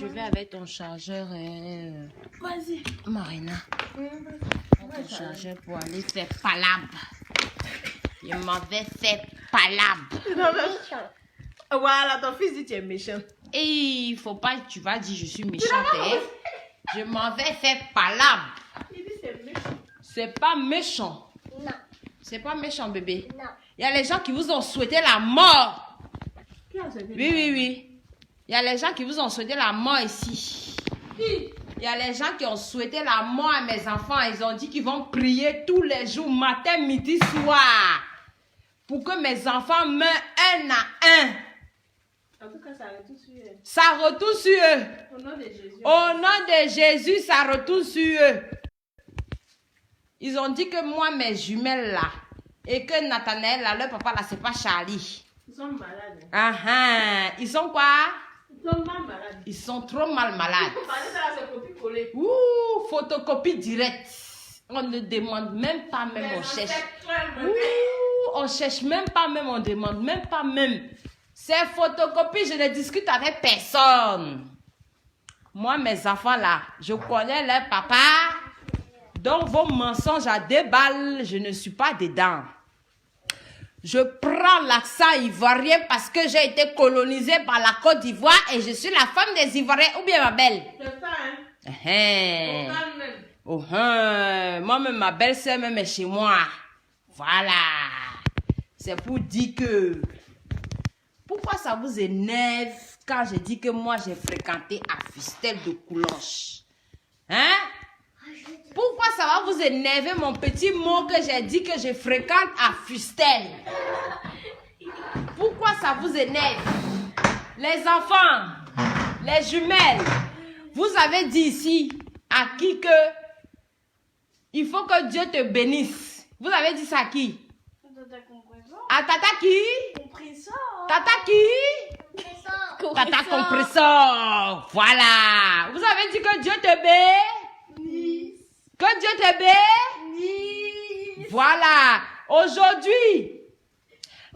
Je vais avec ton chargeur, Vas-y. Marina. Ton chargeur pour aller faire palab. Je m'en vais faire palab. Voilà, ton fils dit que tu es méchant. Et il faut pas que tu vas dire je suis méchante. Hein? Je m'en vais faire palab. Il dit c'est méchant. C'est pas méchant. Non. C'est pas méchant, bébé. Non. Il y a les gens qui vous ont souhaité la mort. Qui a souhaité Oui, oui, oui. Il y a les gens qui vous ont souhaité la mort ici. Qui? Il y a les gens qui ont souhaité la mort à mes enfants. Ils ont dit qu'ils vont prier tous les jours, matin, midi, soir. Pour que mes enfants meurent un à un. En tout cas, ça retourne sur eux. Ça retourne sur eux. Au nom de Jésus. Au nom de Jésus, ça retourne sur eux. Ils ont dit que moi, mes jumelles là, et que Nathanaël là, leur papa là, c'est pas Charlie. Ils sont malades. Ah ah. Ils sont quoi? Ils sont mal malades. Ils sont trop mal malades. Vous parlez ça, c'est copier-coller. Ouh, photocopie directe. On ne demande même pas, même on cherche. Ouh, on cherche même pas, même on demande même pas même. Ces photocopies, je ne discute avec personne. Moi, mes enfants là, je connais leur papa. Donc vos mensonges à 2 balles, je ne suis pas dedans. Je prends l'accent ivoirien parce que j'ai été colonisée par la Côte d'Ivoire et je suis la femme des Ivoiriens. Ou bien ma belle? C'est ça, hein? Hein. Au calme même. Oh, hein. Moi-même, ma belle-sœur même est chez moi. Voilà. C'est pour dire que... Pourquoi ça vous énerve quand je dis que moi, j'ai fréquenté à Fustel de Coulanges? Hein? Pourquoi ça va vous énerver mon petit mot que j'ai dit que je fréquente à Fustel? Pourquoi ça vous énerve? Les enfants, les jumelles, vous avez dit ici à qui que il faut que Dieu te bénisse. Vous avez dit ça à qui? À Tata qui? Tata qui? Tata compresseur. Voilà. Vous avez dit que Dieu te bénisse. Que Dieu te bénisse. Voilà. Aujourd'hui,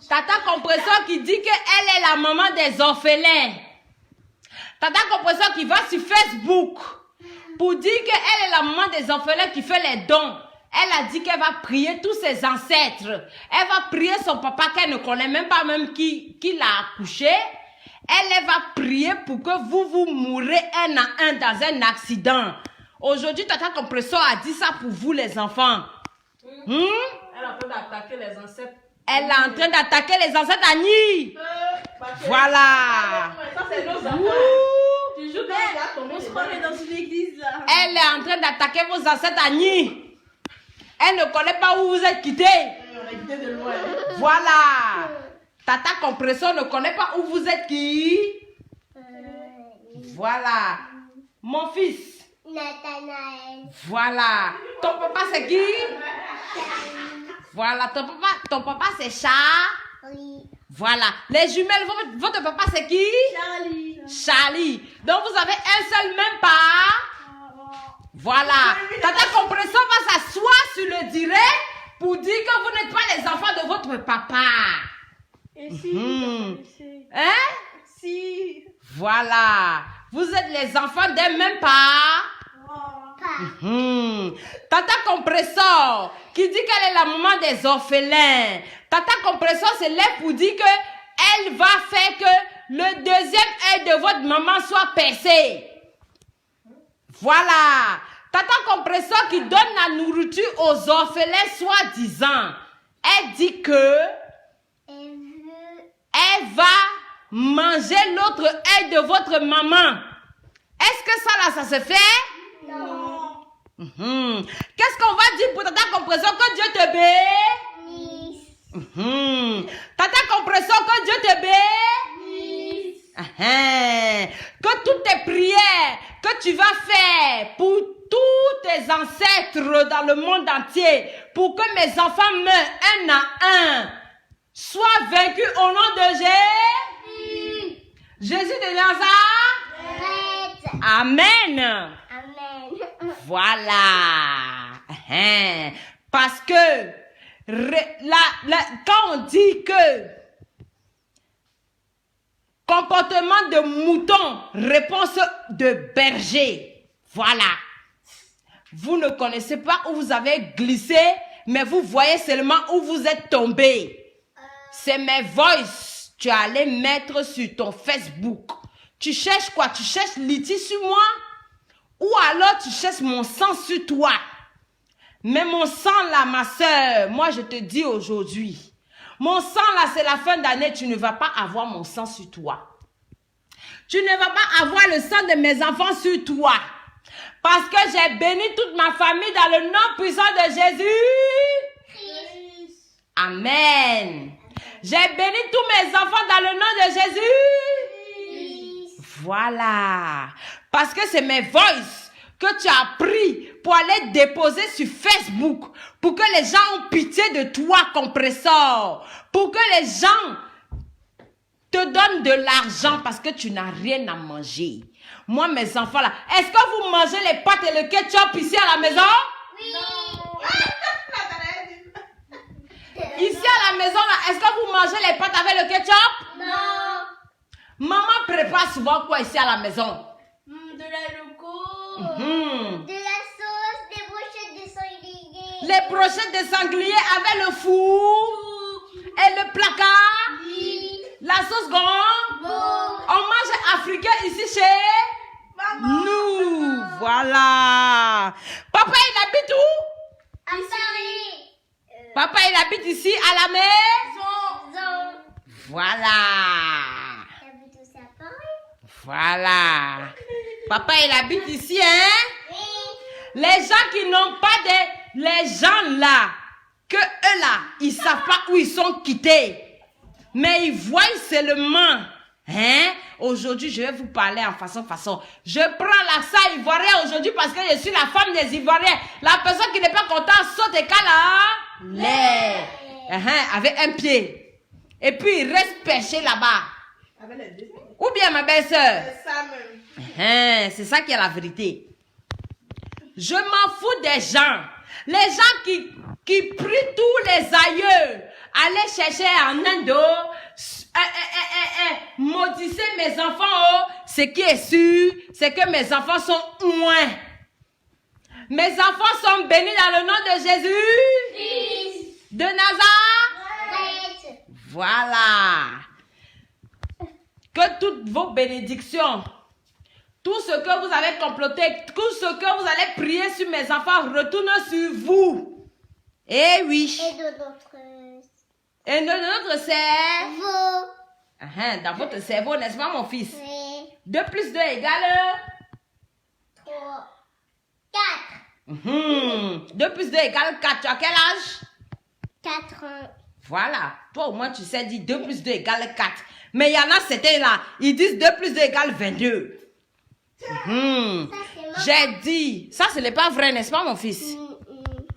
Tata compresseur qui dit qu'elle est la maman des orphelins. Tata compresseur qui va sur Facebook pour dire qu'elle est la maman des orphelins qui fait les dons. Elle a dit qu'elle va prier tous ses ancêtres. Elle va prier son papa qu'elle ne connaît même pas même qui l'a accouché. Elle va prier pour que vous mourrez un à un dans un accident. Aujourd'hui, Tata Compresseur a dit ça pour vous les enfants. Elle est en train d'attaquer les ancêtres. Elle est en train d'attaquer les ancêtres Annie. Voilà. Ça, c'est nos enfants. Tu joues On se connaît dans une église là. Elle est en train d'attaquer vos ancêtres Annie. Elle ne connaît pas où vous êtes quittés. On est quittés de loin. Voilà. Tata Compresseur ne connaît pas où vous êtes qui. Voilà. Mon fils. Nathanaël. Voilà. Ton papa c'est qui? Voilà. Ton papa c'est Charlie. Voilà. Les jumelles, votre papa c'est qui? Charlie. Charlie. Donc vous avez un seul même pas. Voilà. Tata Compresseur va s'asseoir sur le direct pour dire que vous n'êtes pas les enfants de votre papa. Et si? Hein? Si. Voilà. Vous êtes les enfants d'un même pas. Tata Compresseur qui dit qu'elle est la maman des orphelins. Tata Compresseur se lève pour dire que elle va faire que le deuxième œil de votre maman soit percé. Voilà. Tata Compresseur qui donne la nourriture aux orphelins soi-disant. Elle dit que elle va manger l'autre œil de votre maman. Est-ce que ça là, ça se fait? Non. Qu'est-ce qu'on va dire pour Tata Compresseur? Que Dieu te bénisse. Tata Compresseur, que Dieu te bénisse. Que toutes tes prières que tu vas faire pour tous tes ancêtres dans le monde entier, pour que mes enfants meurent un à un, soient vaincus au nom de Jésus. Jésus de Nazareth. Amen. Amen. Voilà. Parce que quand on dit que Comportement de mouton, réponse de berger. Voilà. Vous ne connaissez pas où vous avez glissé, mais vous voyez seulement où vous êtes tombé. C'est mes voices. Tu es allé mettre sur ton Facebook. Tu cherches quoi? Tu cherches Liti sur moi? Ou alors tu cherches mon sang sur toi? Mais mon sang là, ma soeur, moi je te dis aujourd'hui, mon sang là, c'est la fin d'année, tu ne vas pas avoir mon sang sur toi. Tu ne vas pas avoir le sang de mes enfants sur toi. Parce que j'ai béni toute ma famille dans le nom puissant de Jésus. Amen. J'ai béni tous mes enfants dans le nom de Jésus. Voilà. Parce que c'est mes voices que tu as pris pour aller déposer sur Facebook. Pour que les gens ont pitié de toi, compresseur. Pour que les gens te donnent de l'argent parce que tu n'as rien à manger. Moi, mes enfants là, est-ce que vous mangez les pâtes et le ketchup ici à la maison? Oui. Ici à la maison là, est-ce que vous mangez les pâtes avec le ketchup? Non. Maman prépare souvent quoi ici à la maison? De la loco. De la sauce, des brochettes de sanglier. Les brochettes de sanglier avec le four et le placard. Oui. La sauce gond. Bon. On mange africain ici chez nous. Voilà. Papa, il habite où? À Paris. Papa, il habite ici à la maison. Zon. Voilà. Il habite aussi à Paris. Voilà. Papa, il habite ici, hein? Oui. Les gens qui n'ont pas de... Les gens là, que eux là, ils ne savent pas où ils sont quittés. Mais ils voient seulement. Hein? Aujourd'hui, je vais vous parler en façon. Je prends l'accent ivoirien aujourd'hui parce que je suis la femme des Ivoiriens. La personne qui n'est pas contente saute et cale avec un pied. Et puis, il reste perché là-bas. Ou bien, ma belle-sœur? C'est ça même. C'est ça qui est la vérité. Je m'en fous des gens. Les gens qui prient tous les aïeux. Allez chercher en Inde. Maudissez mes enfants. Ce qui est sûr, c'est que mes enfants sont loin. Mes enfants sont bénis dans le nom de Jésus. Fils. De Nazareth. Voilà. Que toutes vos bénédictions, tout ce que vous avez comploté, tout ce que vous allez prier sur mes enfants, retourne sur vous. Eh oui. Et de notre cerveau. Dans votre cerveau, n'est-ce pas, mon fils? Oui. 2 plus 2 égale 3. 4. 2 plus 2 égale 4. Tu as quel âge? 4 ans. Voilà. Toi, au moins, tu sais dire 2 plus 2 égale 4. Mais il y en a, c'était là. Ils disent 2 plus 2 égale 22. J'ai dit. Ça, ce n'est pas vrai, n'est-ce pas, mon fils?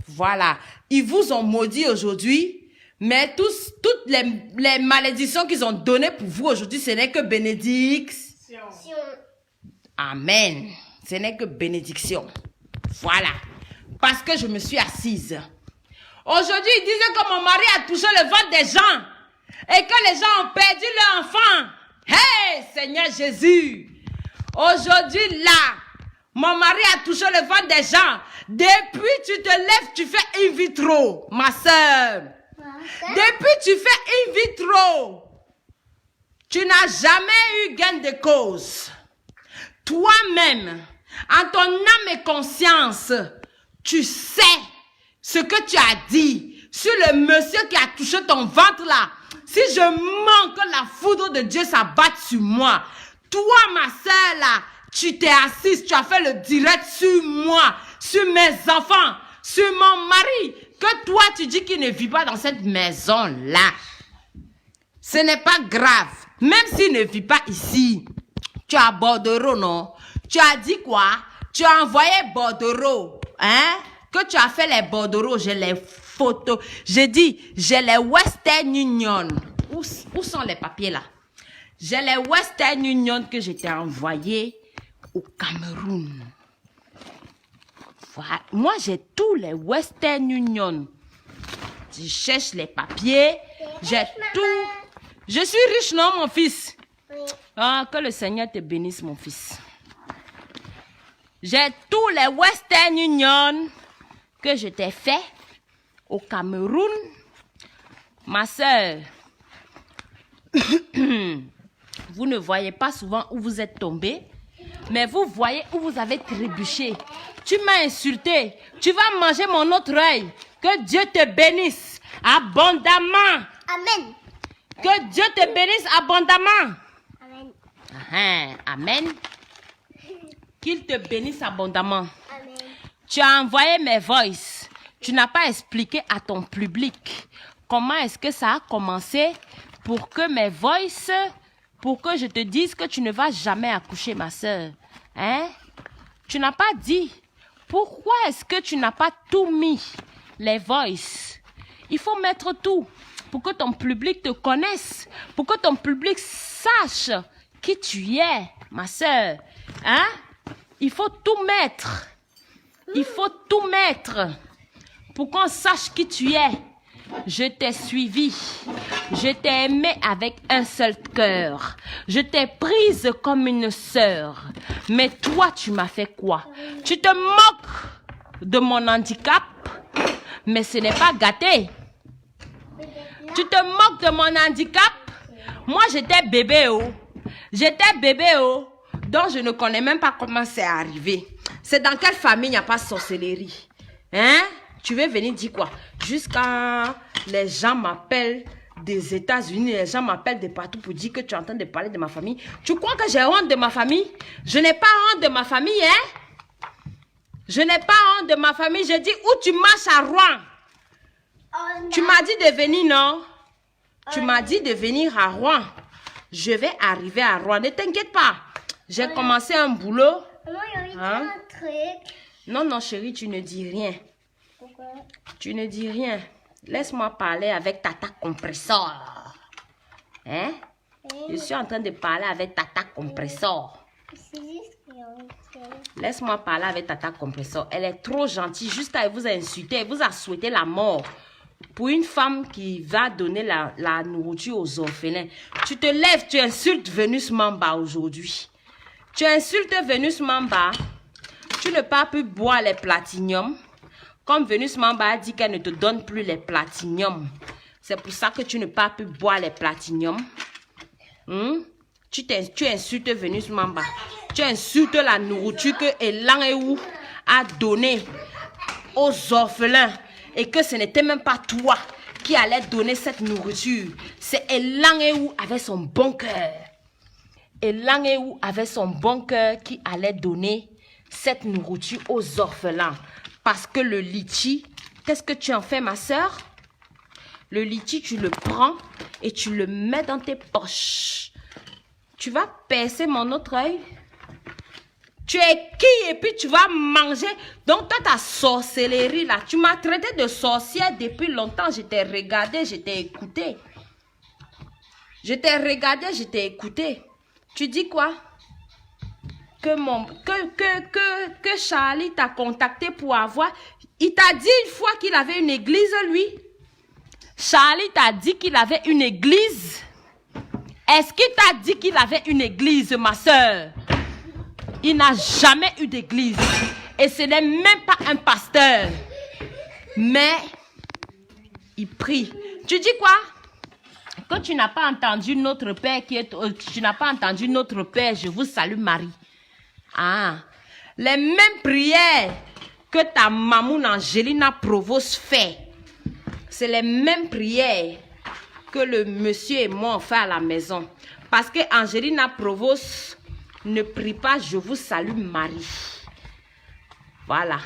Voilà. Ils vous ont maudit aujourd'hui. Mais toutes les malédictions qu'ils ont données pour vous aujourd'hui, ce n'est que bénédiction. Amen. Ce n'est que bénédiction. Voilà. Parce que je me suis assise. Aujourd'hui, ils disaient que mon mari a touché le ventre des gens. Et que les gens ont perdu leur enfant. Hey, Seigneur Jésus. Aujourd'hui, là, mon mari a touché le ventre des gens. Depuis, tu te lèves, tu fais in vitro, ma soeur. Depuis, tu fais in vitro. Tu n'as jamais eu gain de cause. Toi-même, en ton âme et conscience, tu sais ce que tu as dit sur le monsieur qui a touché ton ventre là. Si je manque la foudre de Dieu s'abatte sur moi. Toi, ma soeur là, tu t'es assise, tu as fait le direct sur moi, sur mes enfants, sur mon mari. Que toi, tu dis qu'il ne vit pas dans cette maison-là. Ce n'est pas grave. Même s'il ne vit pas ici. Tu as bordereau, non? Tu as dit quoi? Tu as envoyé bordereau. Hein? Que tu as fait les bordereaux, j'ai les photos. J'ai dit, j'ai les Western Union. Où sont les papiers là? J'ai les Western Union que je t'ai envoyés au Cameroun. Voilà. Moi, j'ai tous les Western Union. Je cherche les papiers. J'ai tout. Je suis riche, non, mon fils? Oui. Ah, que le Seigneur te bénisse, mon fils. J'ai tous les Western Union que je t'ai fait au Cameroun. Ma soeur, vous ne voyez pas souvent où vous êtes tombé, mais vous voyez où vous avez trébuché. Tu m'as insulté. Tu vas manger mon autre œil. Que Dieu te bénisse abondamment. Amen. Que Dieu te bénisse abondamment. Amen. Amen. Qu'il te bénisse abondamment. Amen. Tu as envoyé mes voices. Tu n'as pas expliqué à ton public comment est-ce que ça a commencé pour que mes voices, pour que je te dise que tu ne vas jamais accoucher, ma soeur. Hein? Tu n'as pas dit. Pourquoi est-ce que tu n'as pas tout mis, les voices? Il faut mettre tout pour que ton public te connaisse, pour que ton public sache qui tu es, ma soeur. Hein? Il faut tout mettre. Il faut tout mettre pour qu'on sache qui tu es. Je t'ai suivi. Je t'ai aimé avec un seul cœur. Je t'ai prise comme une sœur. Mais toi, tu m'as fait quoi? Tu te moques de mon handicap, mais ce n'est pas gâté. Tu te moques de mon handicap? Moi, j'étais bébé, oh. J'étais bébé, oh. Donc, je ne connais même pas comment c'est arrivé. C'est dans quelle famille il n'y a pas de sorcellerie? Hein? Tu veux venir dire quoi? Jusqu'à les gens m'appellent des États-Unis, les gens m'appellent de partout pour dire que tu es en train de parler de ma famille. Tu crois que j'ai honte de ma famille? Je n'ai pas honte de ma famille, hein? Je n'ai pas honte de ma famille. Je dis où tu marches à Rouen. Tu m'as dit de venir, non? Tu m'as dit de venir à Rouen. Je vais arriver à Rouen. Ne t'inquiète pas. J'ai commencé un boulot. Maman, il y a envie de Hein? dire un truc. Non, non, chérie, tu ne dis rien. Pourquoi? Tu ne dis rien. Laisse-moi parler avec Tata Compressor. Hein? Je suis en train de parler avec Tata Compressor. C'est juste qu'il y a envie de dire. Laisse-moi parler avec Tata Compressor. Elle est trop gentille. Jusqu'à elle vous a insulté. Elle vous a souhaité la mort. Pour une femme qui va donner la nourriture aux orphelins. Tu te lèves, tu insultes Vénus Mamba aujourd'hui. Tu insultes Vénus Mamba. Tu ne peux plus boire les platiniums. Comme Vénus Mamba a dit qu'elle ne te donne plus les platiniums. C'est pour ça que tu ne peux plus boire les platiniums. Tu insultes Vénus Mamba. Tu insultes la nourriture que Elan Ewu a donnée aux orphelins. Et que ce n'était même pas toi qui allais donner cette nourriture. C'est Elan Ewu avec son bon cœur. Elan Ewu avait son bon cœur qui allait donner cette nourriture aux orphelins. Parce que le litchi, qu'est-ce que tu en fais, ma soeur? Le litchi, tu le prends et tu le mets dans tes poches. Tu vas percer mon autre œil. Tu es qui et puis tu vas manger. Donc, toi, ta sorcellerie là, tu m'as traité de sorcière depuis longtemps. Je t'ai regardé, je t'ai écouté. Je t'ai regardé, je t'ai écouté. Tu dis quoi? Que Charlie t'a contacté pour avoir... Il t'a dit une fois qu'il avait une église, lui. Charlie t'a dit qu'il avait une église. Est-ce qu'il t'a dit qu'il avait une église, ma soeur? Il n'a jamais eu d'église. Et ce n'est même pas un pasteur. Mais il prie. Tu dis quoi? Que tu n'as pas entendu notre Père qui est... tu n'as pas entendu notre Père, je vous salue Marie. Ah, les mêmes prières que ta mamoune Angelina Provost fait, c'est les mêmes prières que le monsieur et moi on fait à la maison. Parce que Angelina Provost ne prie pas, je vous salue Marie. Voilà.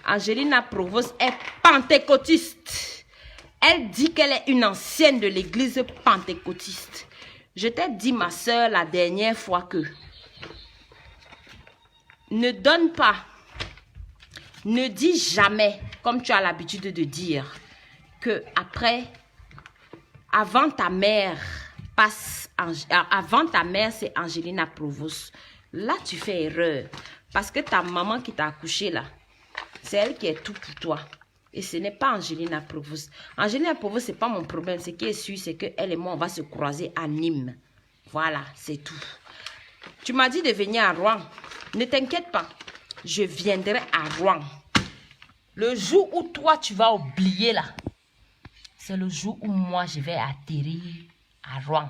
Angelina Provost est pentecôtiste. Elle dit qu'elle est une ancienne de l'église pentecôtiste. Je t'ai dit, ma soeur, la dernière fois que ne donne pas, ne dis jamais, comme tu as l'habitude de dire, que après, avant ta mère, c'est Angelina Provost. Là, tu fais erreur. Parce que ta maman qui t'a accouché là, c'est elle qui est tout pour toi. Et ce n'est pas Angelina Provost. Angelina Provost, ce n'est pas mon problème. Ce qui est sûr, c'est qu'elle et moi, on va se croiser à Nîmes. Voilà, c'est tout. Tu m'as dit de venir à Rouen. Ne t'inquiète pas. Je viendrai à Rouen. Le jour où toi, tu vas oublier là, c'est le jour où moi, je vais atterrir à Rouen.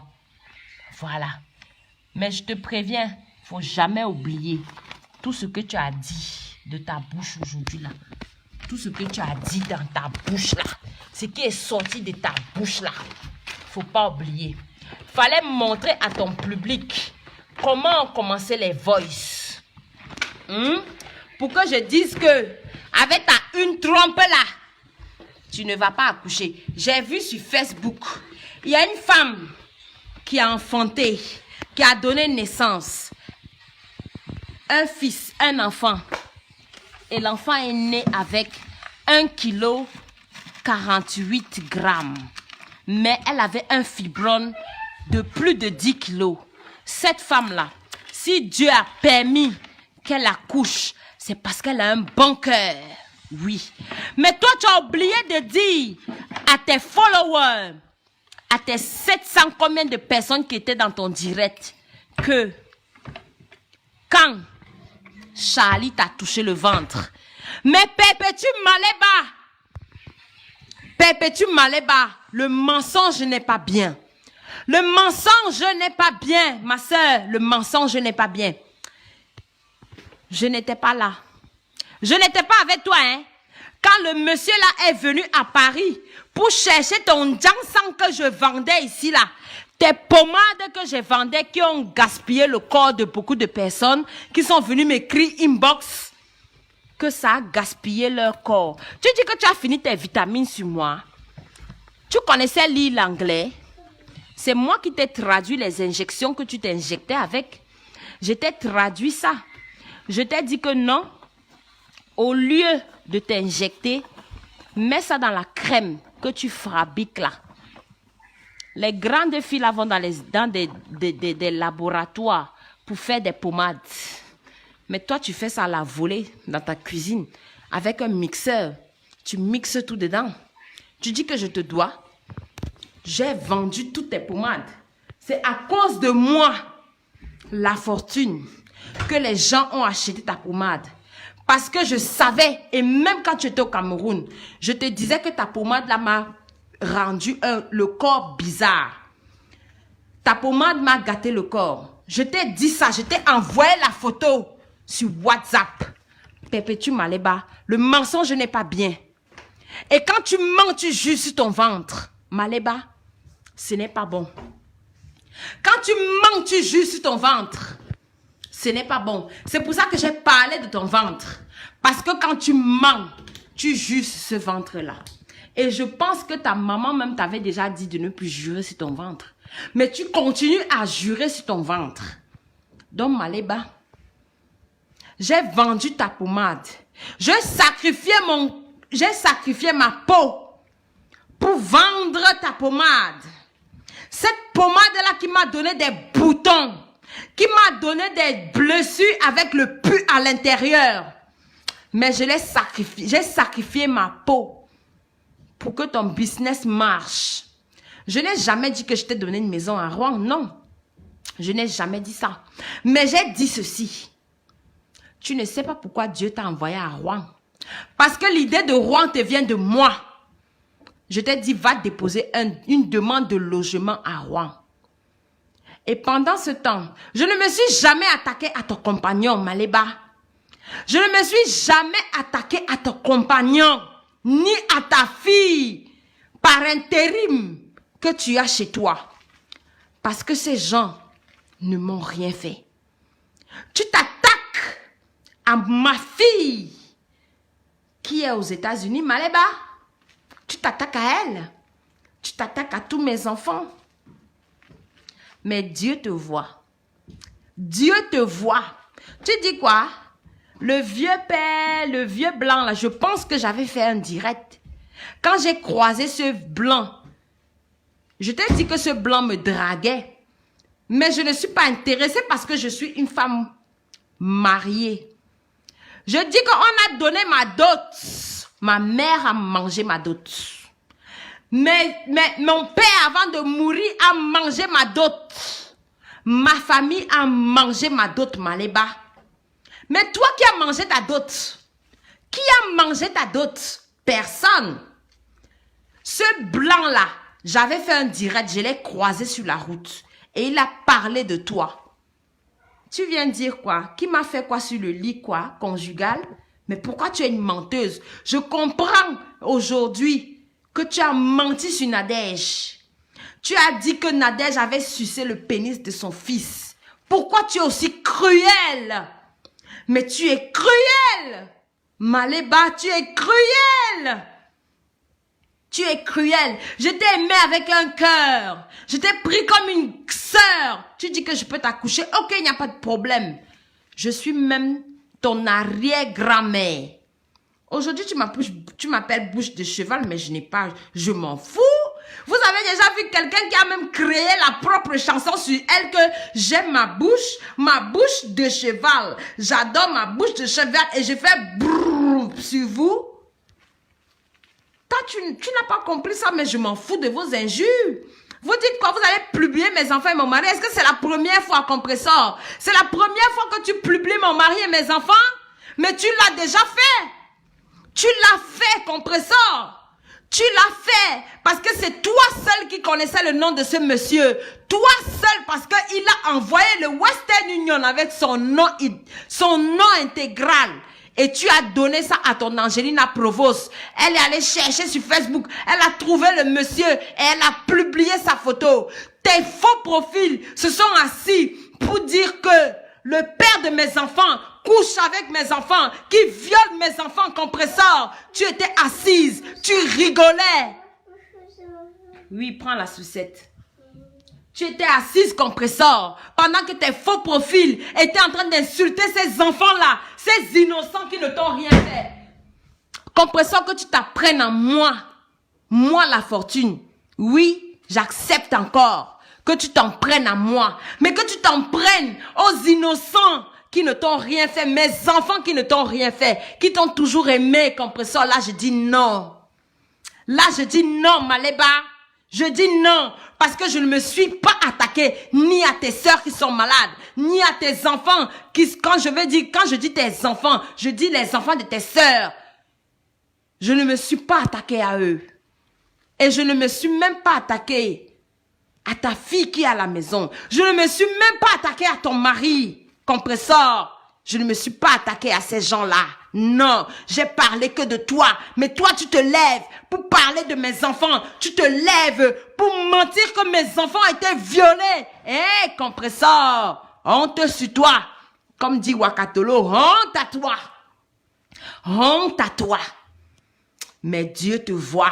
Voilà. Mais je te préviens, il ne faut jamais oublier tout ce que tu as dit de ta bouche aujourd'hui là. Tout ce que tu as dit dans ta bouche là. Ce qui est sorti de ta bouche là. Il ne faut pas oublier. Il fallait montrer à ton public comment on commençait les voices. Pour que je dise que avec ta une trompe là, tu ne vas pas accoucher. J'ai vu sur Facebook, il y a une femme qui a enfanté, qui a donné naissance. Un fils, un enfant. Et l'enfant est né avec 1 kg 48 grammes. Mais elle avait un fibrone de plus de 10 kilos. Cette femme-là, si Dieu a permis qu'elle accouche, c'est parce qu'elle a un bon cœur. Oui. Mais toi, tu as oublié de dire à tes followers, à tes 700 combien de personnes qui étaient dans ton direct, que quand Charlie t'a touché le ventre, mais Perpétue Maleba, le mensonge n'est pas bien. Le mensonge n'est pas bien, ma soeur, le mensonge n'est pas bien. Je n'étais pas là. Je n'étais pas avec toi, hein. Quand le monsieur là est venu à Paris pour chercher ton Jansang que je vendais ici là, tes pommades que je vendais qui ont gaspillé le corps de beaucoup de personnes qui sont venues m'écrire inbox que ça a gaspillé leur corps. Tu dis que tu as fini tes vitamines sur moi. Tu connaissais lire l'anglais. C'est moi qui t'ai traduit les injections que tu t'injectais avec. Je t'ai traduit ça. Je t'ai dit que non, au lieu de t'injecter, mets ça dans la crème que tu fabriques là. Les grandes filles là vont dans des laboratoires pour faire des pommades. Mais toi, tu fais ça à la volée dans ta cuisine avec un mixeur. Tu mixes tout dedans. Tu dis que je te dois. J'ai vendu toutes tes pommades. C'est à cause de moi, la fortune, que les gens ont acheté ta pommade. Parce que je savais, et même quand tu étais au Cameroun, je te disais que ta pommade là m'a rendu le corps bizarre. Ta pommade m'a gâté le corps. Je t'ai dit ça, je t'ai envoyé la photo sur WhatsApp. Perpétue Maleba, le mensonge n'est pas bien. Et quand tu mens, tu juges sur ton ventre. Maleba, ce n'est pas bon. Quand tu mens, tu juges sur ton ventre. Ce n'est pas bon. C'est pour ça que j'ai parlé de ton ventre. Parce que quand tu mens, tu juges ce ventre-là. Et je pense que ta maman même t'avait déjà dit de ne plus jurer sur ton ventre. Mais tu continues à jurer sur ton ventre. Donc Maleba, j'ai vendu ta pommade. J'ai sacrifié ma peau pour vendre ta pommade. Cette pommade-là qui m'a donné des boutons, qui m'a donné des blessures avec le pu à l'intérieur. Mais je l'ai sacrifié. J'ai sacrifié ma peau pour que ton business marche. Je n'ai jamais dit que je t'ai donné une maison à Rouen, non. Je n'ai jamais dit ça. Mais j'ai dit ceci. Tu ne sais pas pourquoi Dieu t'a envoyé à Rouen. Parce que l'idée de Rouen te vient de moi. Je t'ai dit, va déposer une demande de logement à Rouen. Et pendant ce temps, je ne me suis jamais attaquée à ton compagnon, Maleba. Je ne me suis jamais attaquée à ton compagnon, ni à ta fille, par intérim que tu as chez toi. Parce que ces gens ne m'ont rien fait. Tu t'attaques à ma fille qui est aux États-Unis, Maleba. Tu t'attaques à elle. Tu t'attaques à tous mes enfants. Mais Dieu te voit. Dieu te voit. Tu dis quoi? Le vieux père, le vieux blanc, là, je pense que j'avais fait un direct. Quand j'ai croisé ce blanc, je t'ai dit que ce blanc me draguait. Mais je ne suis pas intéressée parce que je suis une femme mariée. Je dis qu'on a donné ma dot. Ma mère a mangé ma dot. Mais mon père, avant de mourir, a mangé ma dot. ma famille a mangé ma dot Maléba. Mais toi qui as mangé ta dot, qui a mangé ta dot? Personne. Ce blanc-là, j'avais fait un direct, je l'ai croisé sur la route. Et il a parlé de toi. Tu viens dire quoi? Qui m'a fait quoi sur le lit, quoi? Conjugal? Mais pourquoi tu es une menteuse? Je comprends aujourd'hui que tu as menti sur Nadège. Tu as dit que Nadège avait sucé le pénis de son fils. Pourquoi tu es aussi cruelle? Mais tu es cruelle! Maléba, tu es cruelle! Tu es cruelle. Je t'ai aimé avec un cœur. Je t'ai pris comme une sœur. Tu dis que je peux t'accoucher. Ok, il n'y a pas de problème. Je suis même ton arrière-grand-mère. Aujourd'hui, tu m'appelles bouche de cheval, mais je n'ai pas... Je m'en fous. Vous avez déjà vu quelqu'un qui a même créé la propre chanson sur elle que j'aime ma bouche de cheval. J'adore ma bouche de cheval et je fais brrr sur vous. Toi, tu n'as pas compris ça, mais je m'en fous de vos injures. Vous dites quoi? Vous allez publier mes enfants et mon mari. Est-ce que c'est la première fois qu'on compressor? C'est la première fois que tu publies mon mari et mes enfants? Mais tu l'as déjà fait. Tu l'as fait, compressor. Tu l'as fait parce que c'est toi seul qui connaissais le nom de ce monsieur. Toi seul parce qu'il a envoyé le Western Union avec son nom intégral. Et tu as donné ça à ton Angelina Provost. Elle est allée chercher sur Facebook. Elle a trouvé le monsieur et elle a publié sa photo. Tes faux profils se sont assis pour dire que le père de mes enfants couche avec mes enfants, qui viole mes enfants, compressor. Tu étais assise, tu rigolais. Oui, prends la sucette. Tu étais assise, compressor, pendant que tes faux profils étaient en train d'insulter ces enfants-là, ces innocents qui ne t'ont rien fait. Compressor, que tu t'apprennes à moi la fortune. Oui, j'accepte encore que tu t'en prennes à moi, mais que tu t'en prennes aux innocents qui ne t'ont rien fait, mes enfants qui ne t'ont rien fait, qui t'ont toujours aimé, compressor. Là, je dis non. Là, je dis non, Maléba. Je dis non, parce que je ne me suis pas attaquée ni à tes sœurs qui sont malades, ni à tes enfants qui, quand je dis tes enfants, je dis les enfants de tes sœurs. Je ne me suis pas attaquée à eux. Et je ne me suis même pas attaquée à ta fille qui est à la maison. Je ne me suis même pas attaquée à ton mari, compressor. Je ne me suis pas attaquée à ces gens-là. Non, j'ai parlé que de toi. Mais toi, tu te lèves pour parler de mes enfants. Tu te lèves pour mentir que mes enfants étaient violés. Hé, compressor, honte sur toi. Comme dit Wakatolo, honte à toi. Honte à toi. Mais Dieu te voit.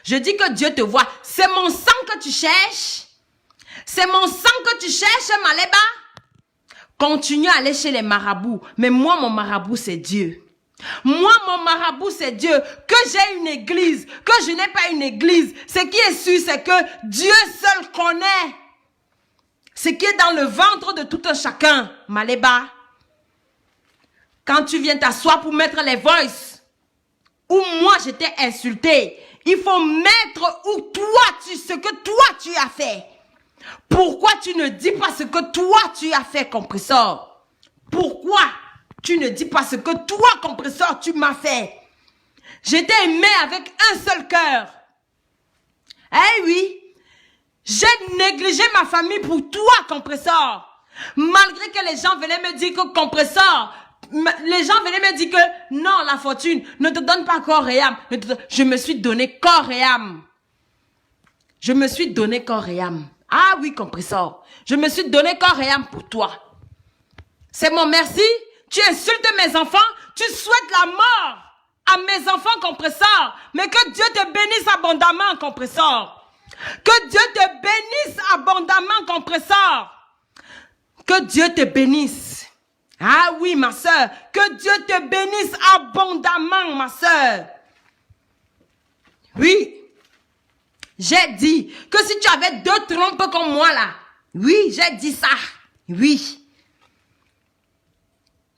Je dis que Dieu te voit. C'est mon sang que tu cherches. C'est mon sang que tu cherches, Maléba. Continue à aller chez les marabouts. Mais moi, mon marabout, c'est Dieu. Moi, mon marabout, c'est Dieu. Que j'ai une église, que je n'ai pas une église. Ce qui est sûr, c'est que Dieu seul connaît ce qui est dans le ventre de tout un chacun. Maléba, quand tu viens t'asseoir pour mettre les voices, où moi, je t'ai insulté, il faut mettre où ce que toi, tu as fait. Pourquoi tu ne dis pas ce que toi tu as fait, compressor? Pourquoi tu ne dis pas ce que toi, compressor, tu m'as fait? Je t'ai aimé avec un seul cœur. Eh oui, j'ai négligé ma famille pour toi, compressor. Malgré que les gens venaient me dire que, compressor, les gens venaient me dire que non, la fortune ne te donne pas corps et âme. Je me suis donné corps et âme. Je me suis donné corps et âme. Ah oui, compressor. Je me suis donné corps et âme pour toi. C'est mon merci. Tu insultes mes enfants. Tu souhaites la mort à mes enfants, compressor. Mais que Dieu te bénisse abondamment, compressor. Que Dieu te bénisse abondamment, compressor. Que Dieu te bénisse. Ah oui, ma soeur. Que Dieu te bénisse abondamment, ma soeur. Oui. J'ai dit que si tu avais 2 trompes comme moi là, oui, j'ai dit ça, oui.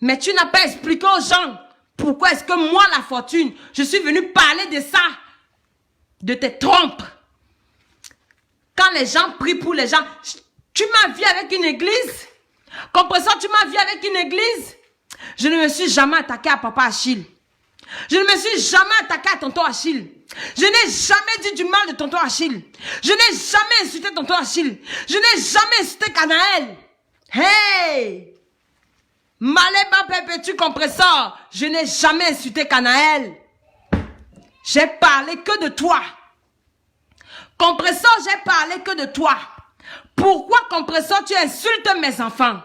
Mais tu n'as pas expliqué aux gens pourquoi est-ce que moi, la fortune, je suis venue parler de ça, de tes trompes. Quand les gens prient pour les gens, Tu m'as vu avec une église? Compresseur, tu m'as vu avec une église? Je ne me suis jamais attaqué à papa Achille. Je ne me suis jamais attaqué à tonton Achille. Je n'ai jamais dit du mal de tonton Achille. Je n'ai jamais insulté tonton Achille. Je n'ai jamais insulté Canaël. Hey! Maléba Perpétue Compresseur, je n'ai jamais insulté Canaël. J'ai parlé que de toi. Compresseur, j'ai parlé que de toi. Pourquoi, Compresseur, tu insultes mes enfants?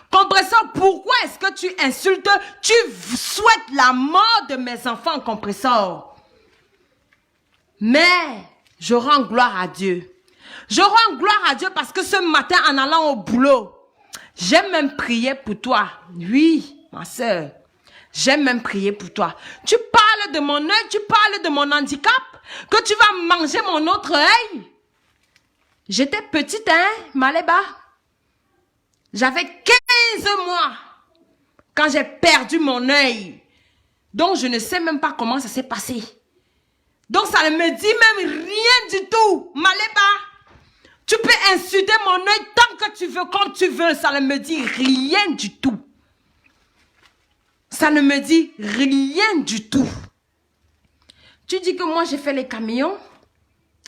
Compresseur, pourquoi est-ce que tu insultes, tu souhaites la mort de mes enfants, Compresseur? Mais je rends gloire à Dieu. Je rends gloire à Dieu parce que ce matin, en allant au boulot, j'ai même prié pour toi. Oui, ma soeur. J'ai même prié pour toi. Tu parles de mon œil, tu parles de mon handicap, que tu vas manger mon autre œil. J'étais petite, hein, Maléba. J'avais 15 mois quand j'ai perdu mon œil. Donc, je ne sais même pas comment ça s'est passé. Donc, ça ne me dit même rien du tout, Maléba. Tu peux insulter mon œil tant que tu veux, comme tu veux. Ça ne me dit rien du tout. Ça ne me dit rien du tout. Tu dis que moi, j'ai fait les camions.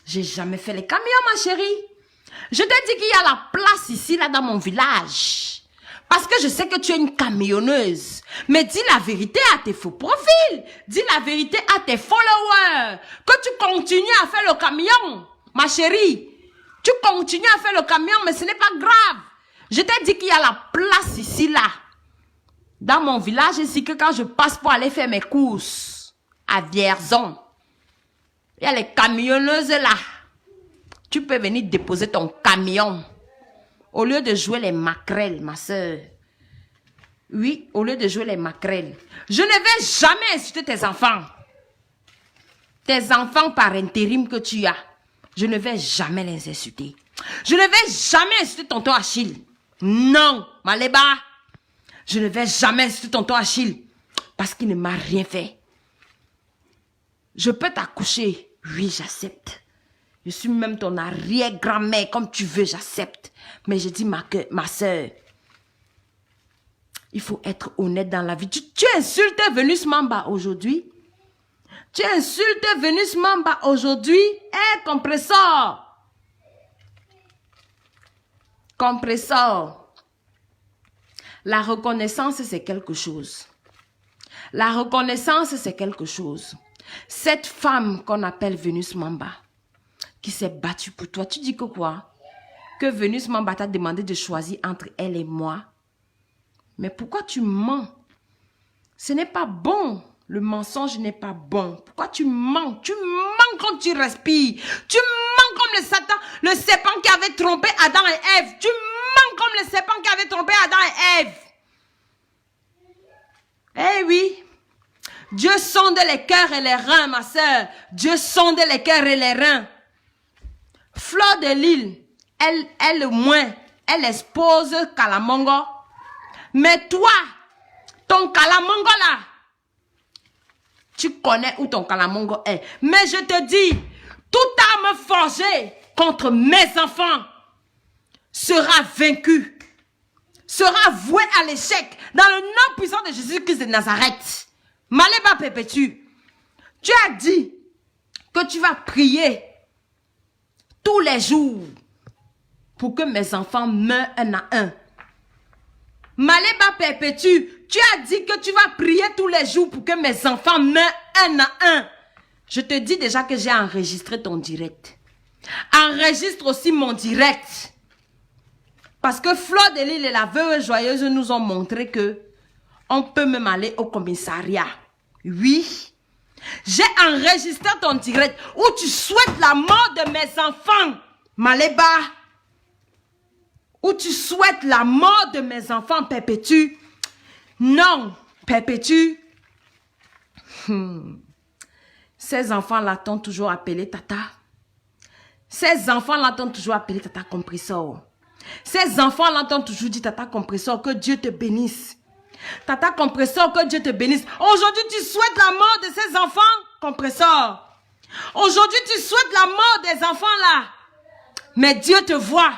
J'ai jamais fait les camions, ma chérie. Je te dis qu'il y a la place ici, là, dans mon village. Parce que je sais que tu es une camionneuse. Mais dis la vérité à tes faux profils. Dis la vérité à tes followers. Que tu continues à faire le camion, ma chérie. Tu continues à faire le camion, mais ce n'est pas grave. Je t'ai dit qu'il y a la place ici, là. Dans mon village ici, que quand je passe pour aller faire mes courses à Vierzon, il y a les camionneuses là. Tu peux venir déposer ton camion. Au lieu de jouer les maquerelles, ma soeur. Oui, au lieu de jouer les maquerelles. Je ne vais jamais insulter tes enfants. Tes enfants par intérim que tu as. Je ne vais jamais les insulter. Je ne vais jamais insulter tonton Achille. Non, Maléba. Je ne vais jamais insulter tonton Achille. Parce qu'il ne m'a rien fait. Je peux t'accoucher. Oui, j'accepte. Je suis même ton arrière-grand-mère. Comme tu veux, j'accepte. Mais je dis, ma soeur, il faut être honnête dans la vie. Tu insultes Vénus Mamba aujourd'hui. Tu insultes Vénus Mamba aujourd'hui. Hé, compresseur. Compresseur. La reconnaissance, c'est quelque chose. La reconnaissance, c'est quelque chose. Cette femme qu'on appelle Vénus Mamba, qui s'est battue pour toi, tu dis que quoi? Que Vénus Mamba t'a demandé de choisir entre elle et moi. Mais pourquoi tu mens? Ce n'est pas bon. Le mensonge n'est pas bon. Pourquoi tu mens? Tu mens quand tu respires. Tu mens comme le serpent qui avait trompé Adam et Ève. Tu mens comme le serpent qui avait trompé Adam et Ève. Eh oui. Dieu sonde les cœurs et les reins, ma soeur. Dieu sonde les cœurs et les reins. Fleur de Lille, elle expose Kalamongo. Mais toi, ton Kalamongo là, tu connais où ton Kalamongo est. Mais je te dis, toute arme forgée contre mes enfants sera vaincue, sera vouée à l'échec dans le nom puissant de Jésus-Christ de Nazareth. Maléba Perpétue, tu as dit que tu vas prier tous les jours pour que mes enfants meurent un à un. Maléba Perpétue, tu as dit que tu vas prier tous les jours pour que mes enfants meurent un à un. Je te dis déjà que j'ai enregistré ton direct. Enregistre aussi mon direct. Parce que Fleur de Lille et la veuve joyeuse nous ont montré que on peut même aller au commissariat. Oui. J'ai enregistré ton direct où tu souhaites la mort de mes enfants. Maléba. Où tu souhaites la mort de mes enfants, Perpétue. Non, Perpétue. Ces enfants-là t'ont toujours appelé Tata. Ces enfants-là t'ont toujours appelé Tata Compresseur. Ces enfants-là t'ont toujours dit Tata Compresseur, que Dieu te bénisse. Tata Compresseur, que Dieu te bénisse. Aujourd'hui, tu souhaites la mort de ces enfants, Compresseur. Aujourd'hui, tu souhaites la mort des enfants là. Mais Dieu te voit.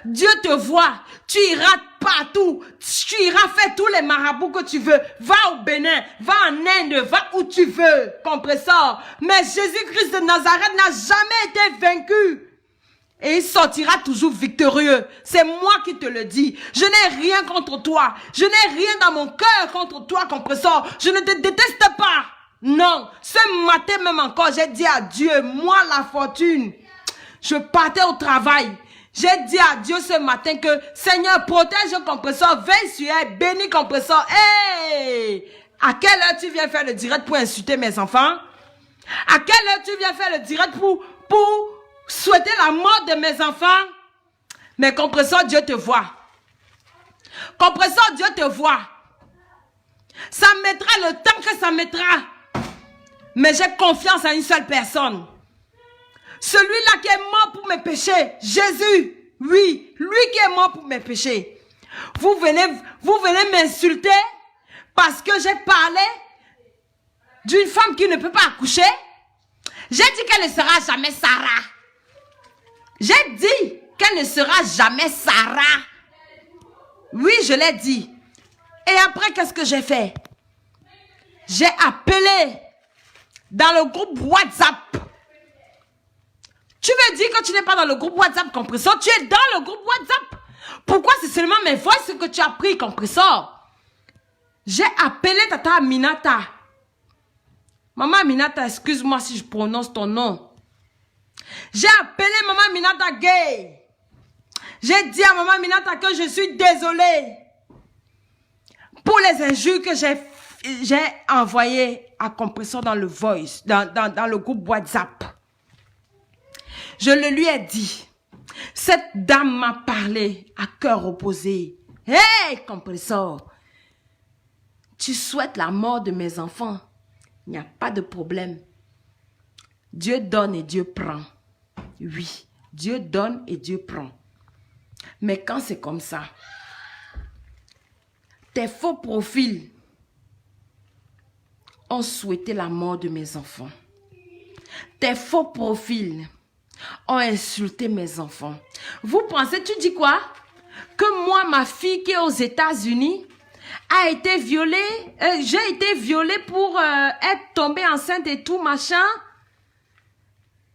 Dieu te voit. Tu iras partout. Tu iras faire tous les marabouts que tu veux. Va au Bénin, va en Inde, va où tu veux, compresseur. Mais Jésus-Christ de Nazareth n'a jamais été vaincu. Et il sortira toujours victorieux. C'est moi qui te le dis. Je n'ai rien contre toi. Je n'ai rien dans mon cœur contre toi, compresseur. Je ne te déteste pas. Non. Ce matin même encore, j'ai dit à Dieu, moi la fortune. Je partais au travail. J'ai dit à Dieu ce matin que, Seigneur, protège le compresseur, veille sur elle, bénis compresseur. Hey! À quelle heure tu viens faire le direct pour insulter mes enfants? À quelle heure tu viens faire le direct pour souhaiter la mort de mes enfants? Mais compresseur, Dieu te voit. Compresseur, Dieu te voit. Ça mettra le temps que ça mettra. Mais j'ai confiance en une seule personne. Celui-là qui est mort pour mes péchés, Jésus, oui, lui qui est mort pour mes péchés. Vous venez m'insulter parce que j'ai parlé d'une femme qui ne peut pas accoucher. J'ai dit qu'elle ne sera jamais Sarah. J'ai dit qu'elle ne sera jamais Sarah. Oui, je l'ai dit. Et après, qu'est-ce que j'ai fait? J'ai appelé dans le groupe WhatsApp. Tu veux dire que tu n'es pas dans le groupe WhatsApp, compresseur? Tu es dans le groupe WhatsApp. Pourquoi c'est seulement mes voix que tu as pris, compresseur? J'ai appelé Tata Aminata. Maman Aminata, excuse-moi si je prononce ton nom. J'ai appelé Maman Aminata Gay. J'ai dit à Maman Aminata que je suis désolée pour les injures que j'ai envoyées à compresseur dans le voice, dans le groupe WhatsApp. Je le lui ai dit. Cette dame m'a parlé à cœur opposé. Hey, compresseur, tu souhaites la mort de mes enfants. Il n'y a pas de problème. Dieu donne et Dieu prend. Oui, Dieu donne et Dieu prend. Mais quand c'est comme ça, tes faux profils ont souhaité la mort de mes enfants. Tes faux profils ont insulté mes enfants. Vous pensez, tu dis quoi? Que moi, ma fille qui est aux États-Unis, a été violée, j'ai été violée pour être tombée enceinte et tout, machin.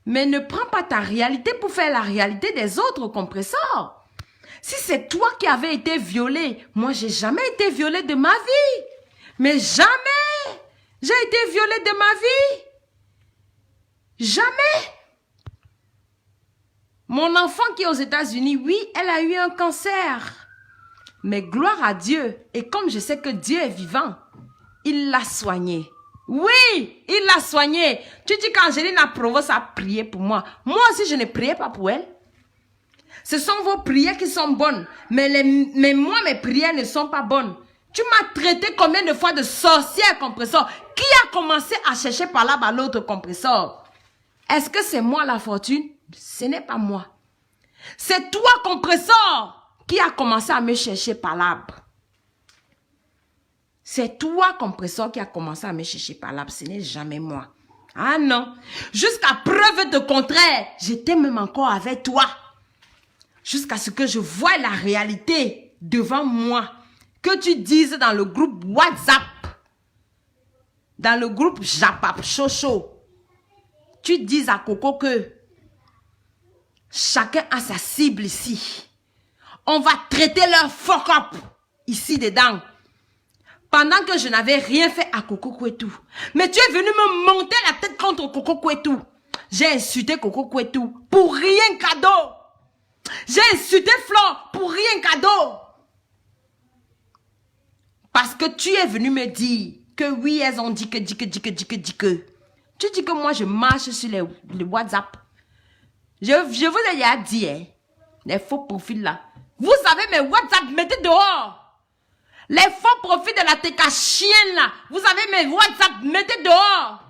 Mais ne prends pas ta réalité pour faire la réalité des autres, compresseurs. Si c'est toi qui avais été violée, moi, j'ai jamais été violée de ma vie. Mais jamais j'ai été violée de ma vie. Jamais. Mon enfant qui est aux États-Unis, oui, elle a eu un cancer. Mais gloire à Dieu. Et comme je sais que Dieu est vivant, il l'a soignée. Oui, il l'a soignée. Tu dis qu'Angéline a Provos a prié pour moi. Moi aussi, je ne priais pas pour elle. Ce sont vos prières qui sont bonnes. Mais moi, mes prières ne sont pas bonnes. Tu m'as traité combien de fois de sorcière, compresseur? Qui a commencé à chercher par là-bas l'autre compresseur? Est-ce que c'est moi la fortune? Ce n'est pas moi. C'est toi, compresseur, qui a commencé à me chercher par l'arbre. C'est toi, compresseur, qui a commencé à me chercher par l'arbre. Ce n'est jamais moi. Ah non. Jusqu'à preuve de contraire, j'étais même encore avec toi. Jusqu'à ce que je voie la réalité devant moi. Que tu dises dans le groupe WhatsApp, dans le groupe Japap Chocho, tu dises à Coco que chacun a sa cible ici. On va traiter leur fuck up ici dedans. Pendant que je n'avais rien fait à Coco Kouetou. Mais tu es venu me monter la tête contre Coco Kouetou. J'ai insulté Coco Kouetou pour rien cadeau. J'ai insulté Flore pour rien cadeau. Parce que tu es venu me dire que oui, elles ont dit que. Tu dis que moi je marche sur les WhatsApp. Je vous ai déjà dit, hein, les faux profils là. Vous savez mes WhatsApp, mettez dehors. Les faux profils de la TK chienne là. Vous savez mes WhatsApp, mettez dehors.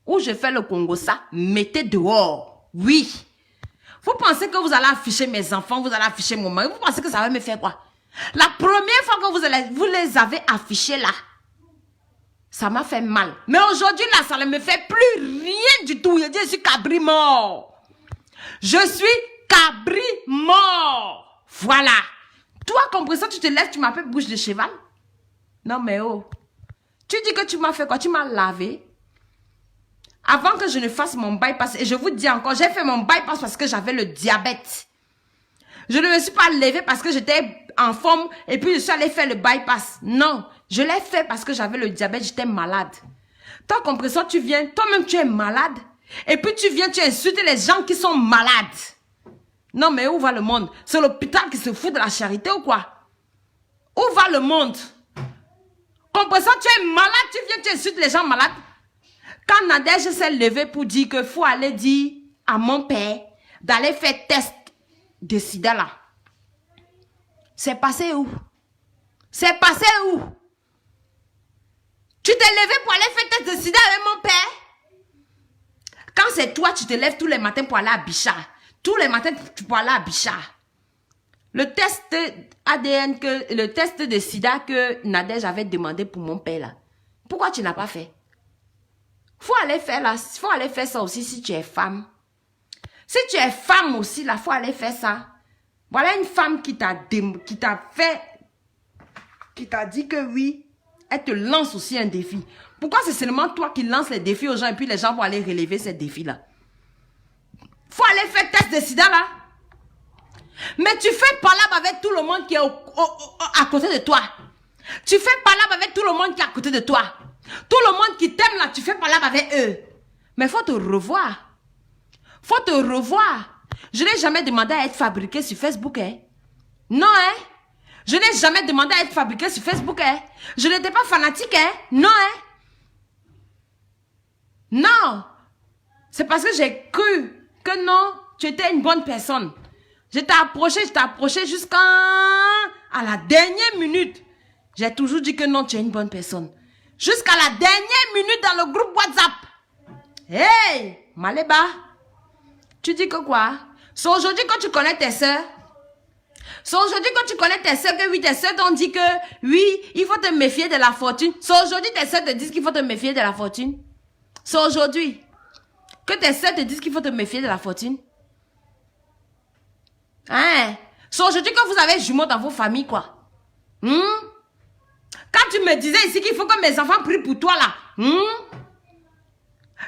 Où je fais le Congo ça, mettez dehors. Oui. Vous pensez que vous allez afficher mes enfants, vous allez afficher mon mari. Vous pensez que ça va me faire quoi? La première fois que vous les avez affichés là, ça m'a fait mal. Mais aujourd'hui là, ça ne me fait plus rien du tout. Je dis, je suis cabri mort. Je suis cabri mort. Voilà. Toi, compresseur, tu te lèves, tu m'appelles bouche de cheval? Non, mais oh. Tu dis que tu m'as fait quoi? Tu m'as lavé. Avant que je ne fasse mon bypass, et je vous dis encore, j'ai fait mon bypass parce que j'avais le diabète. Je ne me suis pas levée parce que j'étais en forme et puis je suis allée faire le bypass. Non, je l'ai fait parce que j'avais le diabète, j'étais malade. Toi, compresseur, tu viens, toi-même tu es malade. Et puis tu viens, tu insultes les gens qui sont malades. Non, mais où va le monde? C'est l'hôpital qui se fout de la charité ou quoi? Où va le monde? Compresseur, tu es malade, tu viens, tu insultes les gens malades. Quand Nadège s'est levée pour dire qu'il faut aller dire à mon père d'aller faire test de sida là, c'est passé où? C'est passé où? Tu t'es levé pour aller faire test de sida avec mon père? Quand c'est toi, tu te lèves tous les matins pour aller à Bichard. Tous les matins, tu peux aller à Bichard. Le test ADN, le test de sida que Nadège avait demandé pour mon père là, pourquoi tu n'as pas fait? Faut aller faire ça aussi si tu es femme. Si tu es femme aussi, là, faut aller faire ça. Voilà une femme qui t'a dit que oui, elle te lance aussi un défi. Pourquoi c'est seulement toi qui lances les défis aux gens et puis les gens vont aller relever ces défis-là? Faut aller faire test de sida là. Mais tu fais palabre avec tout le monde qui est à côté de toi. Tu fais palabre avec tout le monde qui est à côté de toi. Tout le monde qui t'aime là, tu fais palabre avec eux. Mais faut te revoir. Faut te revoir. Je n'ai jamais demandé à être fabriqué sur Facebook, hein. Non, hein. Je n'ai jamais demandé à être fabriqué sur Facebook, hein. Je n'étais pas fanatique, hein. Non, hein. Non. C'est parce que j'ai cru que non, tu étais une bonne personne. Je t'ai approché jusqu'à la dernière minute. J'ai toujours dit que non, tu es une bonne personne. Jusqu'à la dernière minute dans le groupe WhatsApp. Hey, Maléba. Tu dis que quoi? C'est aujourd'hui que tu connais tes soeurs. C'est aujourd'hui que tu connais tes soeurs que oui, tes soeurs t'ont dit que oui, il faut te méfier de la fortune. C'est aujourd'hui que tes soeurs te disent qu'il faut te méfier de la fortune. C'est aujourd'hui que tes soeurs te disent qu'il faut te méfier de la fortune. Hein? C'est aujourd'hui que vous avez jumeaux dans vos familles, quoi. Quand tu me disais ici qu'il faut que mes enfants prient pour toi, là.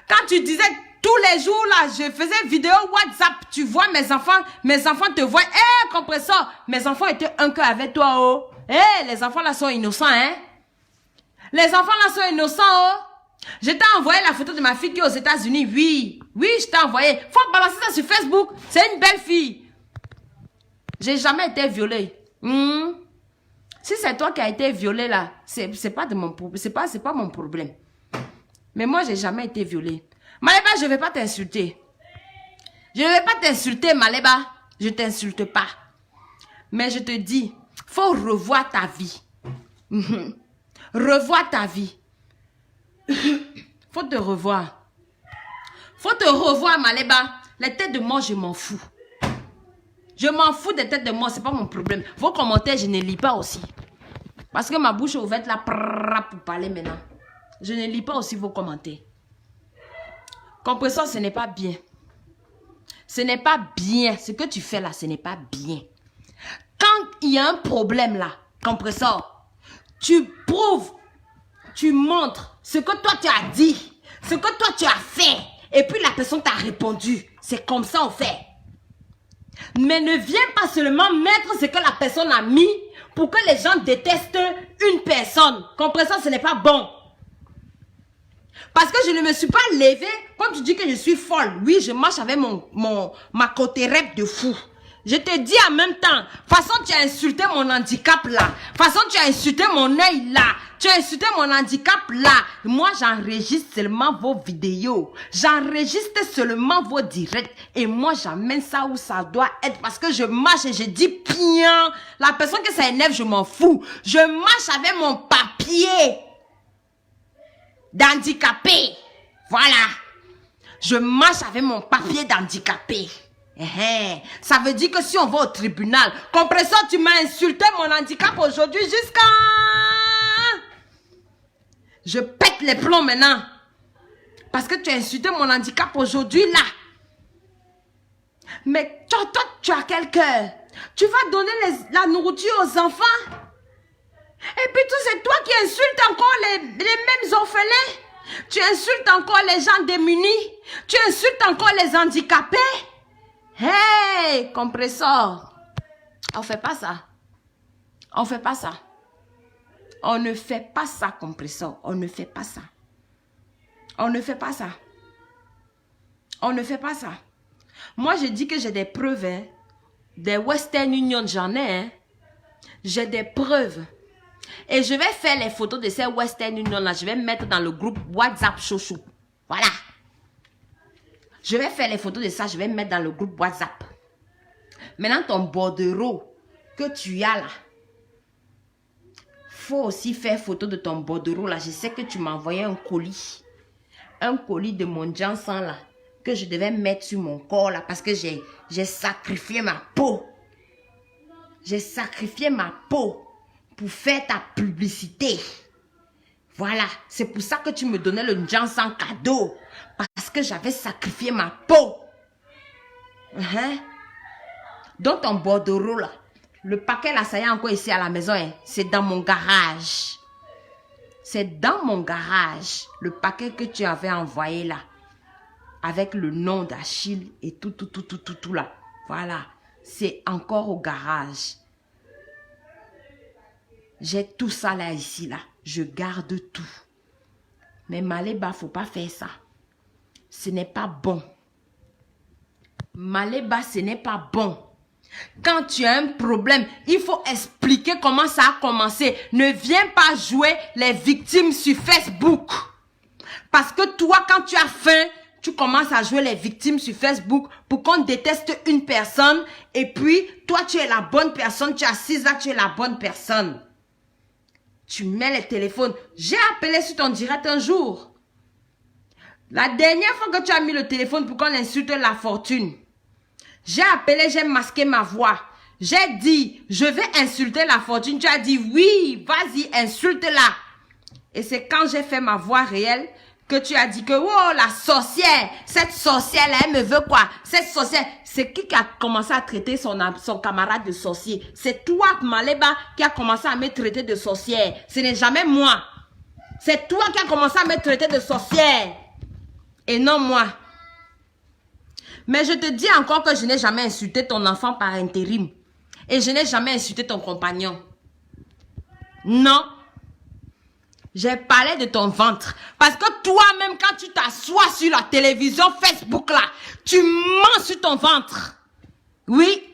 Quand tu disais tous les jours, là, je faisais vidéo WhatsApp, tu vois mes enfants te voient. Eh, compresseur, mes enfants étaient un cœur avec toi, oh. Eh, les enfants là sont innocents, hein. Les enfants là sont innocents, oh. Je t'ai envoyé la photo de ma fille qui est aux États-Unis, oui. Oui, je t'ai envoyé. Faut balancer ça sur Facebook. C'est une belle fille. J'ai jamais été violée. Si c'est toi qui as été violée là, c'est pas mon problème. Mais moi, j'ai jamais été violée. Maléba, je vais pas t'insulter. Je ne vais pas t'insulter, Maléba. Je t'insulte pas. Mais je te dis, faut revoir ta vie. Revoir ta vie. Faut te revoir. Faut te revoir, Maléba. Les têtes de mort, je m'en fous. Je m'en fous des têtes de mort, c'est pas mon problème. Vos commentaires, je ne lis pas aussi. Parce que ma bouche est ouverte là pour parler maintenant. Je ne lis pas aussi vos commentaires. Compresseur, ce n'est pas bien. Ce n'est pas bien. Ce que tu fais là, ce n'est pas bien. Quand il y a un problème là, compresseur, tu prouves, tu montres ce que toi tu as dit, ce que toi tu as fait, et puis la personne t'a répondu. C'est comme ça on fait. Mais ne viens pas seulement mettre ce que la personne a mis pour que les gens détestent une personne. Compresseur, ce n'est pas bon. Parce que je ne me suis pas levée. Quand tu dis que je suis folle, oui, je marche avec ma côté rep de fou. Je te dis en même temps, façon tu as insulté mon handicap là, façon tu as insulté mon œil là, tu as insulté mon handicap là. Moi j'enregistre seulement vos vidéos, j'enregistre seulement vos directs et moi j'amène ça où ça doit être parce que je marche et je dis bien, la personne que ça énerve je m'en fous. Je marche avec mon papier d'handicapé, voilà. Je marche avec mon papier d'handicapé. Ça veut dire que si on va au tribunal, compresseur, tu m'as insulté mon handicap aujourd'hui jusqu'à... Je pète les plombs maintenant. Parce que tu as insulté mon handicap aujourd'hui là. Mais toi, tu as quel cœur? Tu vas donner la nourriture aux enfants? Et puis c'est toi qui insultes encore les mêmes orphelins. Tu insultes encore les gens démunis. Tu insultes encore les handicapés. Hey, compresseur. On fait pas ça. On fait pas ça. On ne fait pas ça, compresseur. On ne fait pas ça. On ne fait pas ça. On ne fait pas ça. Moi, je dis que j'ai des preuves. Hein. Des Western Union, j'en ai. Hein. J'ai des preuves. Et je vais faire les photos de ces Western Union-là. Je vais mettre dans le groupe WhatsApp Chouchou. Voilà. Je vais faire les photos de ça. Je vais mettre dans le groupe WhatsApp. Maintenant, ton bordereau que tu as là. Faut aussi faire photo de ton bordereau là. Je sais que tu m'as envoyé un colis. Un colis de mon Jansan là. Que je devais mettre sur mon corps là. Parce que j'ai sacrifié ma peau. J'ai sacrifié ma peau. Pour faire ta publicité. Voilà. C'est pour ça que tu me donnais le Jansan cadeau. Parce que j'avais sacrifié ma peau. Donc ton bordereau là. Le paquet là, ça y est encore ici à la maison. Hein. C'est dans mon garage. C'est dans mon garage. Le paquet que tu avais envoyé là. Avec le nom d'Achille et tout là. Voilà. C'est encore au garage. J'ai tout ça là, ici, là. Je garde tout. Mais Maléba, faut pas faire ça. Ce n'est pas bon. Maléba, ce n'est pas bon. Quand tu as un problème, il faut expliquer comment ça a commencé. Ne viens pas jouer les victimes sur Facebook. Parce que toi, quand tu as faim, tu commences à jouer les victimes sur Facebook pour qu'on déteste une personne. Et puis, toi, tu es la bonne personne. Tu es assise là, tu es la bonne personne. Tu mets le téléphone. J'ai appelé sur ton direct un jour. La dernière fois que tu as mis le téléphone pour qu'on insulte la fortune. J'ai appelé, j'ai masqué ma voix. J'ai dit, je vais insulter la fortune. Tu as dit, oui, vas-y, insulte-la. Et c'est quand j'ai fait ma voix réelle que tu as dit que, oh, la sorcière, cette sorcière-là, elle me veut quoi? Cette sorcière, c'est qui a commencé à traiter son camarade de sorcier? C'est toi, Maléba, qui a commencé à me traiter de sorcière. Ce n'est jamais moi. C'est toi qui a commencé à me traiter de sorcière. Et non moi. Mais je te dis encore que je n'ai jamais insulté ton enfant par intérim. Et je n'ai jamais insulté ton compagnon. Non. J'ai parlé de ton ventre. Parce que toi-même, quand tu t'assois sur la télévision Facebook là, tu mens sur ton ventre. Oui.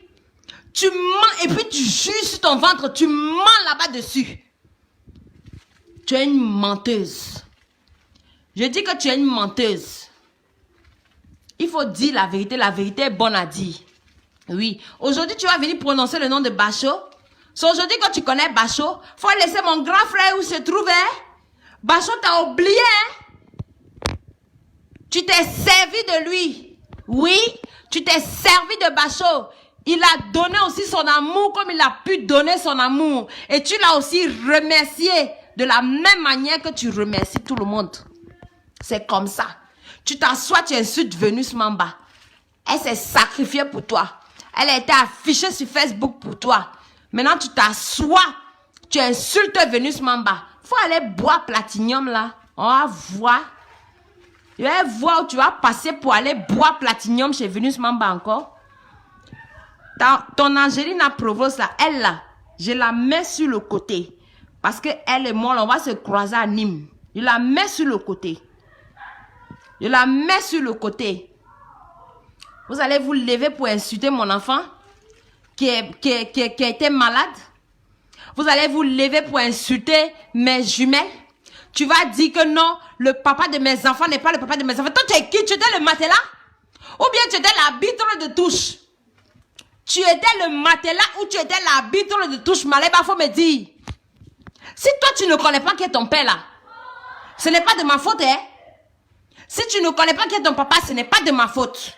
Tu mens et puis tu juges sur ton ventre. Tu mens là-bas dessus. Tu es une menteuse. Je dis que tu es une menteuse. Il faut dire la vérité. La vérité est bonne à dire. Oui. Aujourd'hui, tu vas venir prononcer le nom de Bachot. C'est aujourd'hui que tu connais Bachot. Faut laisser mon grand frère où se trouve. Bachot t'a oublié. Tu t'es servi de lui. Oui. Tu t'es servi de Bachot. Il a donné aussi son amour comme il a pu donner son amour. Et tu l'as aussi remercié de la même manière que tu remercies tout le monde. C'est comme ça. Tu t'assois, tu insultes Vénus Mamba. Elle s'est sacrifiée pour toi. Elle a été affichée sur Facebook pour toi. Maintenant, tu t'assois, tu insultes Vénus Mamba. Faut aller boire Platinium là. On va voir. Je vais voir où tu vas passer pour aller boire Platinium chez Vénus Mamba encore. Ton Angelina Provost là, elle là, je la mets sur le côté. Parce que elle et moi, on va se croiser à Nîmes. Je la mets sur le côté. Je la mets sur le côté. Vous allez vous lever pour insulter mon enfant qui a été malade. Vous allez vous lever pour insulter mes jumelles. Tu vas dire que non, le papa de mes enfants n'est pas le papa de mes enfants. Toi, tu es qui? Tu étais le matelas? Ou bien tu étais l'arbitre de touche? Tu étais le matelas ou tu étais l'arbitre de touche? Maléba, faut me dire. Si toi, tu ne connais pas qui est ton père là, ce n'est pas de ma faute, hein? Si tu ne connais pas qui est ton papa, ce n'est pas de ma faute.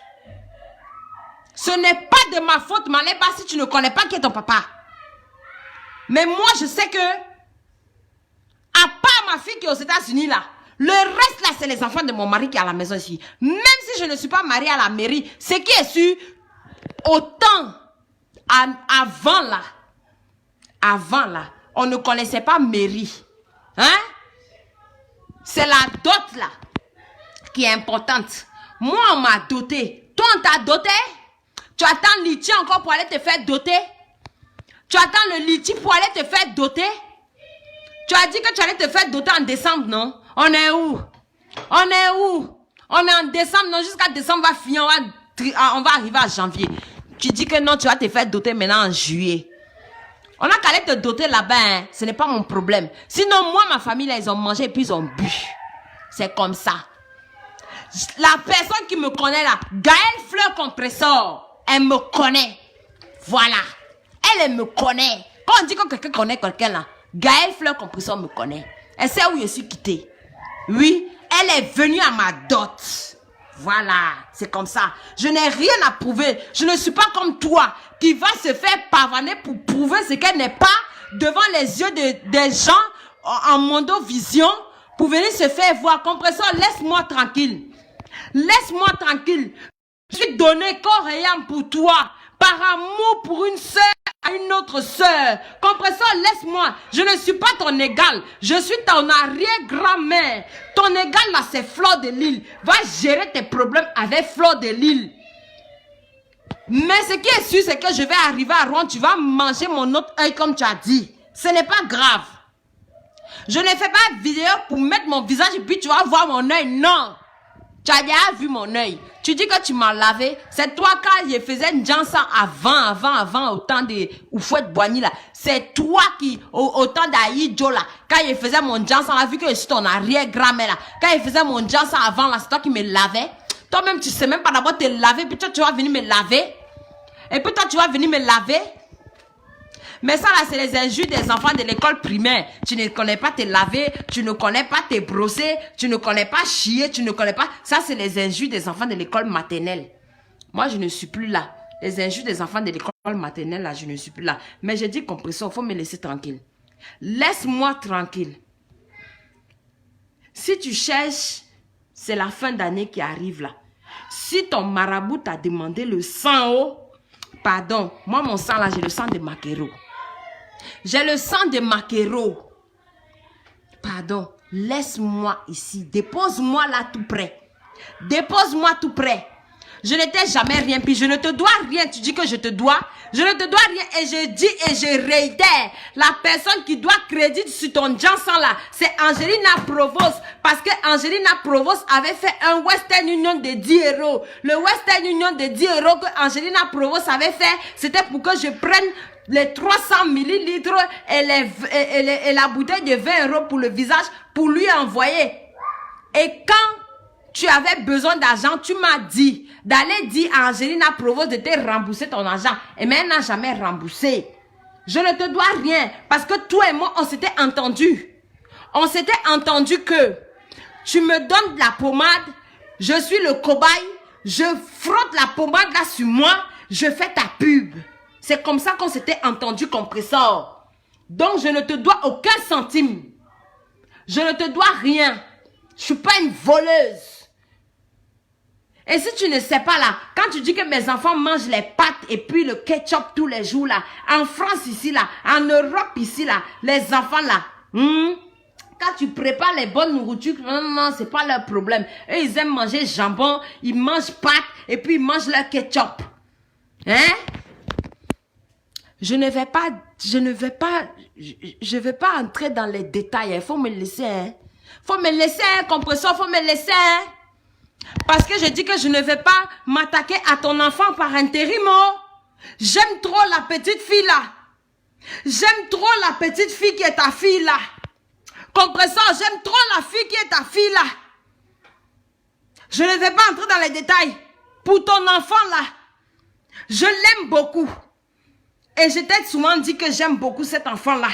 Ce n'est pas de ma faute, Maléba, si tu ne connais pas qui est ton papa. Mais moi, je sais que, à part ma fille qui est aux États-Unis là, le reste là, c'est les enfants de mon mari qui est à la maison ici. Même si je ne suis pas mariée à la mairie, ce qui est sûr, autant avant là, on ne connaissait pas mairie. Hein? C'est la dot là qui est importante. Moi, on m'a doté. Toi, on t'a doté? Tu attends Litchi encore pour aller te faire doter? Tu attends le Litchi pour aller te faire doter? Tu as dit que tu allais te faire doter en décembre, non? On est où? On est où? On est en décembre, non? Jusqu'à décembre, on va finir, on va arriver à janvier. Tu dis que non, tu vas te faire doter maintenant en juillet. On a qu'à aller te doter là-bas, hein. Ce n'est pas mon problème. Sinon, moi, ma famille, là, ils ont mangé et puis ils ont bu. C'est comme ça. La personne qui me connaît là, Gaëlle Fleur Compressor, elle me connaît. Voilà. Elle me connaît. Quand on dit que quelqu'un connaît quelqu'un là, Gaëlle Fleur Compressor me connaît. Elle sait où je suis quittée. Oui, elle est venue à ma dot. Voilà, c'est comme ça. Je n'ai rien à prouver. Je ne suis pas comme toi qui va se faire pavaner pour prouver ce qu'elle n'est pas devant les yeux des gens en mondovision pour venir se faire voir. Compresseur, laisse-moi tranquille. Laisse-moi tranquille. Je suis donné corps et âme pour toi. Par amour pour une sœur à une autre sœur. Compresseur, laisse-moi. Je ne suis pas ton égal. Je suis ton arrière-grand-mère. Ton égal là, c'est Fleur de Lille. Va gérer tes problèmes avec Fleur de Lille. Mais ce qui est sûr, c'est que je vais arriver à Rouen. Tu vas manger mon autre œil comme tu as dit. Ce n'est pas grave. Je ne fais pas de vidéo pour mettre mon visage et puis tu vas voir mon œil. Non. Tu as déjà vu mon œil. Tu dis que tu m'as lavé. C'est toi quand je faisais une janson avant, au temps de Oufouette Boigny là. C'est toi qui, au temps d'Aïdjo là, quand je faisais mon janson là, vu que je suis ton arrière-grand-mère là, quand je faisais mon janson avant là, c'est toi qui me lavais. Toi-même, tu sais même pas d'abord te laver, puis toi, tu vas venir me laver. Et puis toi, tu vas venir me laver. Mais ça là, c'est les injures des enfants de l'école primaire. Tu ne connais pas te laver, tu ne connais pas te brosser, tu ne connais pas chier, tu ne connais pas... Ça, c'est les injures des enfants de l'école maternelle. Moi, je ne suis plus là. Les injures des enfants de l'école maternelle, là, je ne suis plus là. Mais j'ai dit, Compressor, il faut me laisser tranquille. Laisse-moi tranquille. Si tu cherches, c'est la fin d'année qui arrive là. Si ton marabout t'a demandé le sang haut, pardon, moi, mon sang là, j'ai le sang de Makero. J'ai le sang de Makero. Pardon, laisse-moi ici. Dépose-moi là tout près. Dépose-moi tout près. Je ne t'ai jamais rien pris. Je ne te dois rien. Tu dis que je te dois. Je ne te dois rien. Et je dis et je réitère. La personne qui doit crédit sur ton Jansan là, c'est Angelina Provost. Parce que Angelina Provost avait fait un Western Union de 10 €. Le Western Union de 10 € que Angelina Provost avait fait, c'était pour que je prenne les 300 millilitres et la bouteille de 20 € pour le visage pour lui envoyer. Et quand tu avais besoin d'argent, tu m'as dit d'aller dire à Angelina Provost de te rembourser ton argent. Et mais elle n'a jamais remboursé. Je ne te dois rien. Parce que toi et moi, on s'était entendu. On s'était entendu que tu me donnes de la pommade. Je suis le cobaye. Je frotte la pommade là sur moi. Je fais ta pub. C'est comme ça qu'on s'était entendu, Compressor. Donc, je ne te dois aucun centime. Je ne te dois rien. Je suis pas une voleuse. Et si tu ne sais pas là, quand tu dis que mes enfants mangent les pâtes et puis le ketchup tous les jours là, en France ici là, en Europe ici là, les enfants là, quand tu prépares les bonnes nourritures, non, c'est pas leur problème. Eux, ils aiment manger jambon, ils mangent pâtes et puis ils mangent leur ketchup. Hein? Je ne vais pas entrer dans les détails. Il faut me laisser, hein. Faut me laisser, hein, Compressor, faut me laisser, hein. Parce que je dis que je ne vais pas m'attaquer à ton enfant par intérim, oh. J'aime trop la petite fille là. J'aime trop la petite fille qui est ta fille là. Compressor, j'aime trop la fille qui est ta fille là. Je ne vais pas entrer dans les détails. Pour ton enfant là, je l'aime beaucoup. Et je t'ai souvent dit que j'aime beaucoup cet enfant là.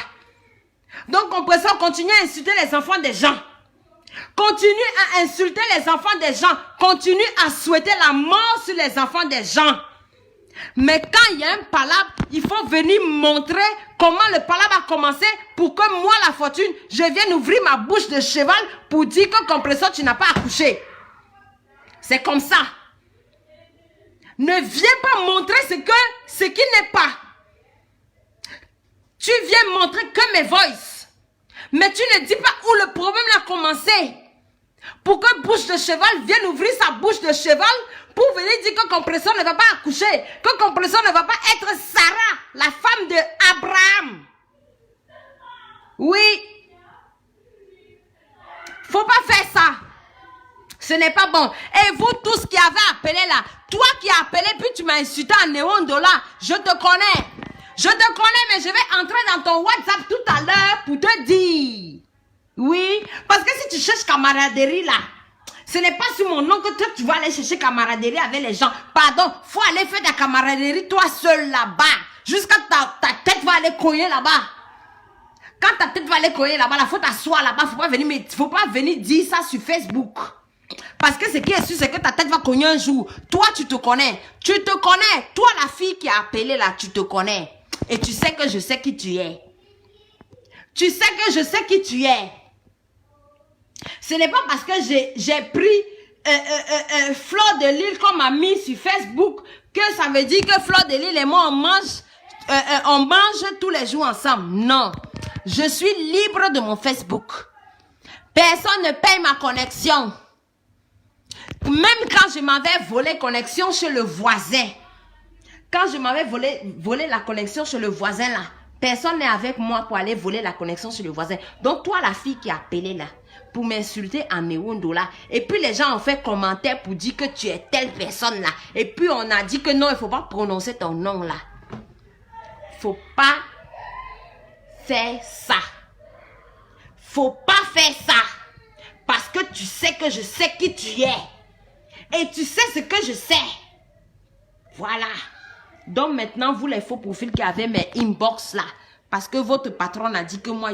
Donc, Compressor, continue à insulter les enfants des gens. Continue à insulter les enfants des gens. Continue à souhaiter la mort sur les enfants des gens. Mais quand il y a un palabre, il faut venir montrer comment le palabre a commencé pour que moi, la fortune, je vienne ouvrir ma bouche de cheval pour dire que Compressor, tu n'as pas accouché. C'est comme ça. Ne viens pas montrer ce qui n'est pas. Tu viens montrer que mes voices. Mais tu ne dis pas où le problème a commencé. Pour que bouche de cheval vienne ouvrir sa bouche de cheval pour venir dire que compresseur ne va pas accoucher. Que compresseur ne va pas être Sarah, la femme de Abraham. Oui. Faut pas faire ça. Ce n'est pas bon. Et vous tous qui avez appelé là, toi qui as appelé puis tu m'as insulté en néon dollar, je te connais. Je te connais, mais je vais entrer dans ton WhatsApp tout à l'heure pour te dire. Oui, parce que si tu cherches camaraderie là, ce n'est pas sur mon nom que toi tu vas aller chercher camaraderie avec les gens. Pardon, faut aller faire ta camaraderie toi seul là-bas. Jusqu'à ta tête va aller cogner là-bas. Quand ta tête va aller cogner là-bas, il faut t'asseoir là-bas. Faut pas venir dire ça sur Facebook. Parce que ce qui est sûr, c'est que ta tête va cogner un jour. Toi, tu te connais. Tu te connais. Toi, la fille qui a appelé là, tu te connais. Et tu sais que je sais qui tu es. Tu sais que je sais qui tu es. Ce n'est pas parce que j'ai pris Fleur de Lille comme amie sur Facebook que ça veut dire que Fleur de Lille et moi, on mange tous les jours ensemble. Non. Je suis libre de mon Facebook. Personne ne paye ma connexion. Même quand je m'avais volé connexion chez le voisin. Quand je m'avais volé la connexion chez le voisin là. Personne n'est avec moi pour aller voler la connexion chez le voisin. Donc toi la fille qui a appelé là. Pour m'insulter en néondo là. Et puis les gens ont fait commentaire pour dire que tu es telle personne là. Et puis on a dit que non, il ne faut pas prononcer ton nom là. Faut pas faire ça. Faut pas faire ça. Parce que tu sais que je sais qui tu es. Et tu sais ce que je sais. Voilà. Donc maintenant, vous les faux profils qui avaient mes inbox là. Parce que votre patron a dit que moi,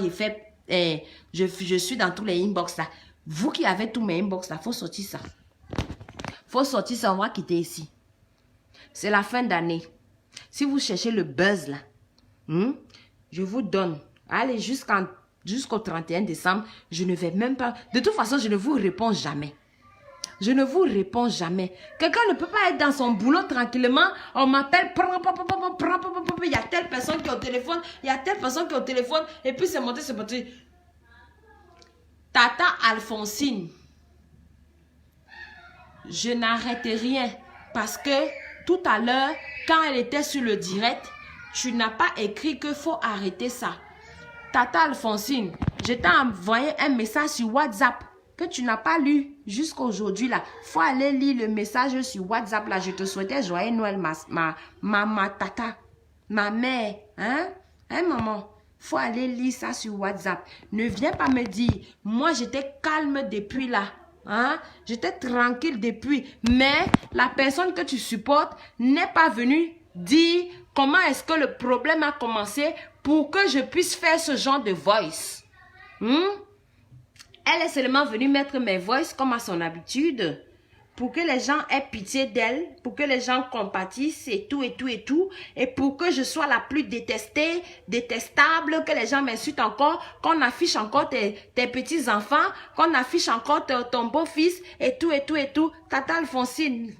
je suis dans tous les inbox là. Vous qui avez tous mes inbox là, faut sortir ça. Faut sortir ça, on va quitter ici. C'est la fin d'année. Si vous cherchez le buzz là, je vous donne. Allez jusqu'au 31 décembre, je ne vais même pas... De toute façon, je ne vous réponds jamais. Je ne vous réponds jamais. Quelqu'un ne peut pas être dans son boulot tranquillement. On m'appelle, il y a telle personne qui est au téléphone, il y a telle personne qui est au téléphone, et puis c'est monté. Tata Alphonsine, je n'arrête rien parce que tout à l'heure, quand elle était sur le direct, tu n'as pas écrit qu'il faut arrêter ça. Tata Alphonsine, je t'ai envoyé un message sur WhatsApp que tu n'as pas lu jusqu'à aujourd'hui là. Faut aller lire le message sur WhatsApp là. Je te souhaitais joyeux Noël ma tata, ma mère, hein maman. Faut aller lire ça sur WhatsApp. Ne viens pas me dire, moi j'étais calme depuis là. Hein? J'étais tranquille depuis. Mais la personne que tu supportes n'est pas venue dire comment est-ce que le problème a commencé pour que je puisse faire ce genre de voice. Elle est seulement venue mettre mes voices comme à son habitude. Pour que les gens aient pitié d'elle, pour que les gens compatissent et tout. Et pour que je sois la plus détestée, détestable, que les gens m'insultent encore, qu'on affiche encore tes petits-enfants, qu'on affiche encore ton beau-fils et tout. Tata Alphonsine,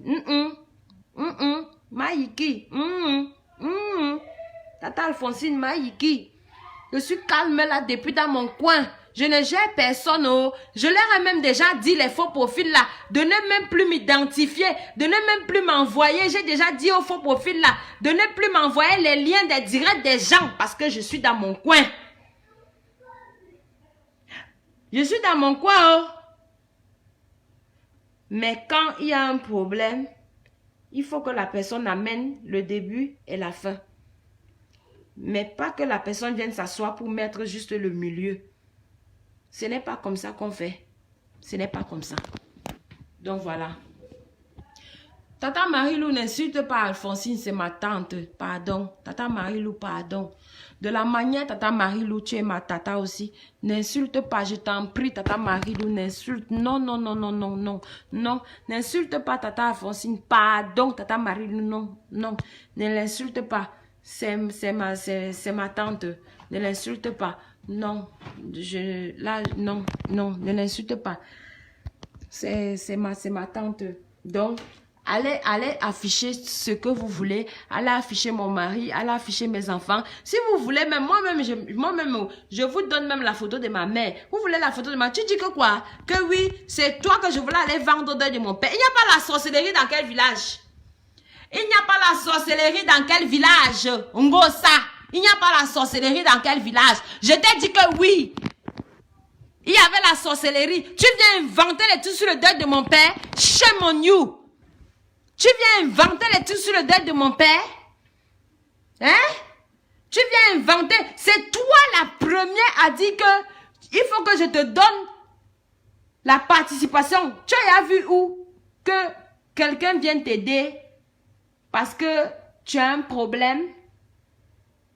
Maïki, Tata Alphonsine, Maïki. Je suis calme là depuis dans mon coin. Je ne gère personne. Oh. Je leur ai même déjà dit les faux profils là. De ne même plus m'identifier. De ne même plus m'envoyer. J'ai déjà dit aux faux profils là. De ne plus m'envoyer les liens des directs des gens. Parce que je suis dans mon coin. Je suis dans mon coin. Oh. Mais quand il y a un problème, il faut que la personne amène le début et la fin. Mais pas que la personne vienne s'asseoir pour mettre juste le milieu. Ce n'est pas comme ça qu'on fait. Ce n'est pas comme ça. Donc voilà. Tata Marilou, n'insulte pas Alphonsine, c'est ma tante. Pardon. Tata Marilou, pardon. De la manière, Tata Marilou, tu es ma tata aussi. N'insulte pas, je t'en prie, Tata Marilou, n'insulte. Non. Non, n'insulte pas Tata Alphonsine. Pardon, Tata Marilou, non. Ne l'insulte pas. C'est ma tante. Ne l'insulte pas. Non, non, ne l'insulte pas. C'est ma tante. Donc, Allez afficher ce que vous voulez. Allez afficher mon mari. Allez afficher mes enfants. Si vous voulez, même moi-même, je vous donne même la photo de ma mère. Vous voulez la photo de ma mère? Tu dis que quoi? Que oui, c'est toi que je voulais aller vendre au deuil de mon père. Il n'y a pas la sorcellerie dans quel village? Il n'y a pas la sorcellerie dans quel village? Ngosa. Il n'y a pas la sorcellerie dans quel village? Je t'ai dit que oui. Il y avait la sorcellerie. Tu viens inventer les trucs sur le deuil de mon père? Shame on you. Tu viens inventer les trucs sur le deuil de mon père? Hein? Tu viens inventer. C'est toi la première à dire que il faut que je te donne la participation. Tu as vu où? Que quelqu'un vienne t'aider parce que tu as un problème.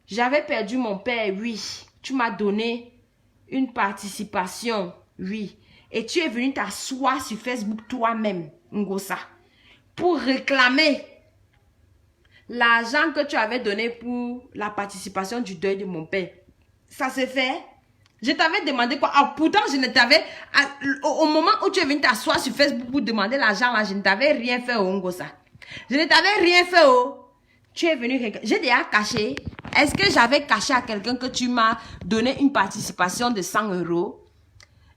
J'avais perdu mon père, oui. Tu m'as donné une participation, oui. Et tu es venu t'asseoir sur Facebook toi-même, Ngosa, pour réclamer l'argent que tu avais donné pour la participation du deuil de mon père. Ça s'est fait? Je t'avais demandé quoi? Ah, pourtant, je ne t'avais... Au moment où tu es venu t'asseoir sur Facebook pour demander l'argent, là, je ne t'avais rien fait, oh, Ngosa. Je ne t'avais rien fait, oh. Tu es venu... J'ai déjà caché. Est-ce que j'avais caché à quelqu'un que tu m'as donné une participation de 100 €?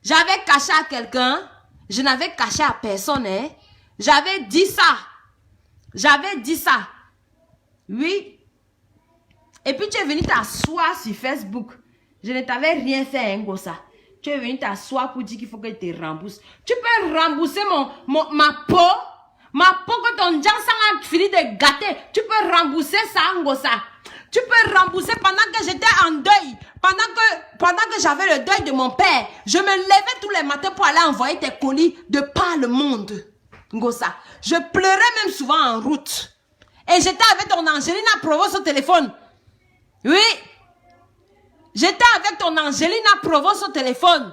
J'avais caché à quelqu'un. Je n'avais caché à personne, hein. J'avais dit ça. J'avais dit ça. Oui. Et puis tu es venu t'asseoir sur Facebook. Je ne t'avais rien fait, hein, Ngosa. Tu es venu t'asseoir pour dire qu'il faut que je te rembourse. Tu peux rembourser ma peau. Ma peau que ton Jansang a fini de gâter. Tu peux rembourser ça, Ngosa. Tu peux rembourser pendant que j'étais en deuil. Pendant que j'avais le deuil de mon père. Je me levais tous les matins pour aller envoyer tes colis de par le monde. Ngosa. Je pleurais même souvent en route. Et j'étais avec ton Angelina Provost au téléphone. Oui. J'étais avec ton Angelina Provost au téléphone.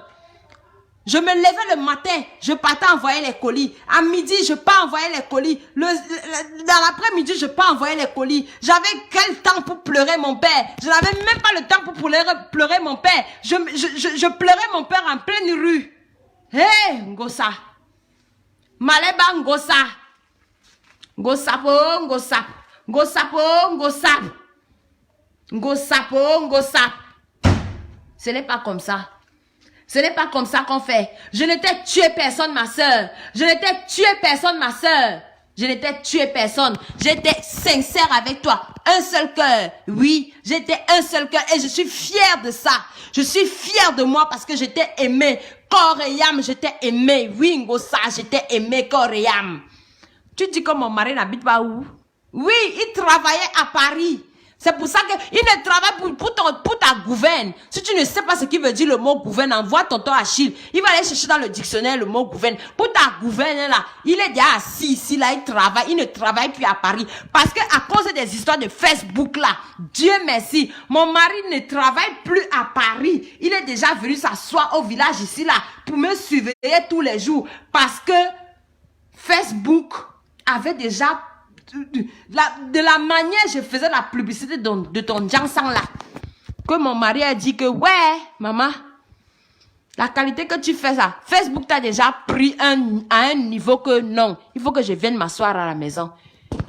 Je me levais le matin, je partais envoyer les colis. À midi, je pars envoyer les colis. Dans l'après-midi, je pars envoyer les colis. J'avais quel temps pour pleurer mon père? Je n'avais même pas le temps pour pleurer mon père. Je pleurais mon père en pleine rue. Hé, hey, Ngosa. Maleba Ngosa. Ngosapo, Ngosap. Ngosapo, Ngosap. Ngosapo, Ngosap. Ce n'est pas comme ça. Ce n'est pas comme ça qu'on fait. Je ne t'ai tué personne, ma soeur. Je ne t'ai tué personne, ma soeur. Je ne t'ai tué personne. J'étais sincère avec toi. Un seul cœur. Oui, j'étais un seul cœur. Et je suis fière de ça. Je suis fière de moi parce que j'étais aimée. Corps et âme, j'étais aimée. Oui, Ngosa, j'étais aimée, corps et âme. Tu dis que mon mari n'habite pas où? Oui, il travaillait à Paris. C'est pour ça qu'il ne travaille pour ta gouverne. Si tu ne sais pas ce qui veut dire le mot gouverne, envoie tonton Achille. Il va aller chercher dans le dictionnaire le mot gouverne. Pour ta gouverne là, il est déjà assis ici là, il travaille. Il ne travaille plus à Paris. Parce que à cause des histoires de Facebook là, Dieu merci, mon mari ne travaille plus à Paris. Il est déjà venu s'asseoir au village ici là, pour me surveiller tous les jours. Parce que Facebook avait déjà... De la manière je faisais la publicité de ton Jansang là, que mon mari a dit que ouais maman, la qualité que tu fais ça, Facebook t'a déjà pris à un niveau que non, il faut que je vienne m'asseoir à la maison.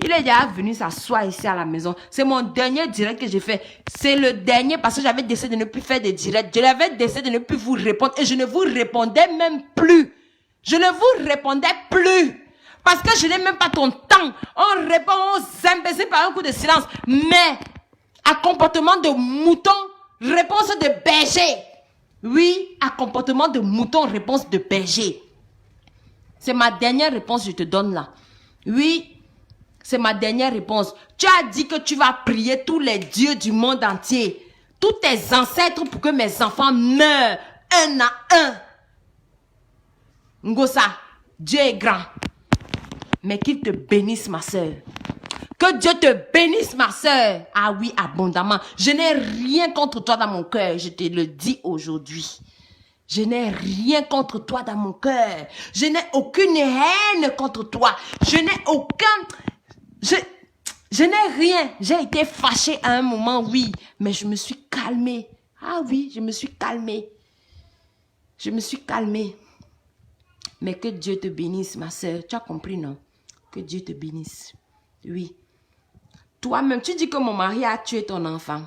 Il est déjà venu s'asseoir ici à la maison. C'est mon dernier direct que j'ai fait. C'est le dernier parce que j'avais décidé de ne plus faire de direct. Je l'avais décidé de ne plus vous répondre et je ne vous répondais même plus. Je ne vous répondais plus. Parce que je n'ai même pas ton temps. On répond aux imbéciles par un coup de silence. Mais, à comportement de mouton, réponse de berger. Oui, à comportement de mouton, réponse de berger. C'est ma dernière réponse que je te donne là. Oui, c'est ma dernière réponse. Tu as dit que tu vas prier tous les dieux du monde entier. Tous tes ancêtres pour que mes enfants meurent un à un. Ngosa, Dieu est grand. Mais qu'il te bénisse, ma soeur. Que Dieu te bénisse, ma soeur. Ah oui, abondamment. Je n'ai rien contre toi dans mon cœur. Je te le dis aujourd'hui. Je n'ai rien contre toi dans mon cœur. Je n'ai aucune haine contre toi. Je n'ai aucun... Je n'ai rien. J'ai été fâchée à un moment, oui. Mais je me suis calmée. Ah oui, je me suis calmée. Je me suis calmée. Mais que Dieu te bénisse, ma soeur. Tu as compris, non? Que Dieu te bénisse. Oui. Toi-même, tu dis que mon mari a tué ton enfant.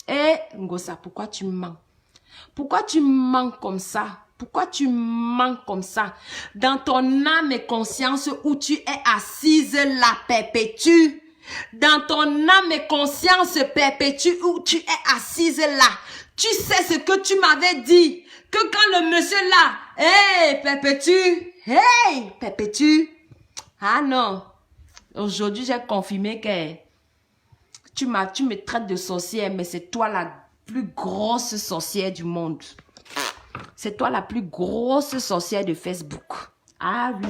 Eh, Ngosa, pourquoi tu mens? Pourquoi tu mens comme ça? Pourquoi tu mens comme ça? Dans ton âme et conscience où tu es assise là, perpétue. Dans ton âme et conscience perpétue où tu es assise là. Tu sais ce que tu m'avais dit. Que quand le monsieur là, hey, perpétue, hey, perpétue. Ah non. Aujourd'hui, j'ai confirmé que tu me traites de sorcière, mais c'est toi la plus grosse sorcière du monde. C'est toi la plus grosse sorcière de Facebook. Ah oui.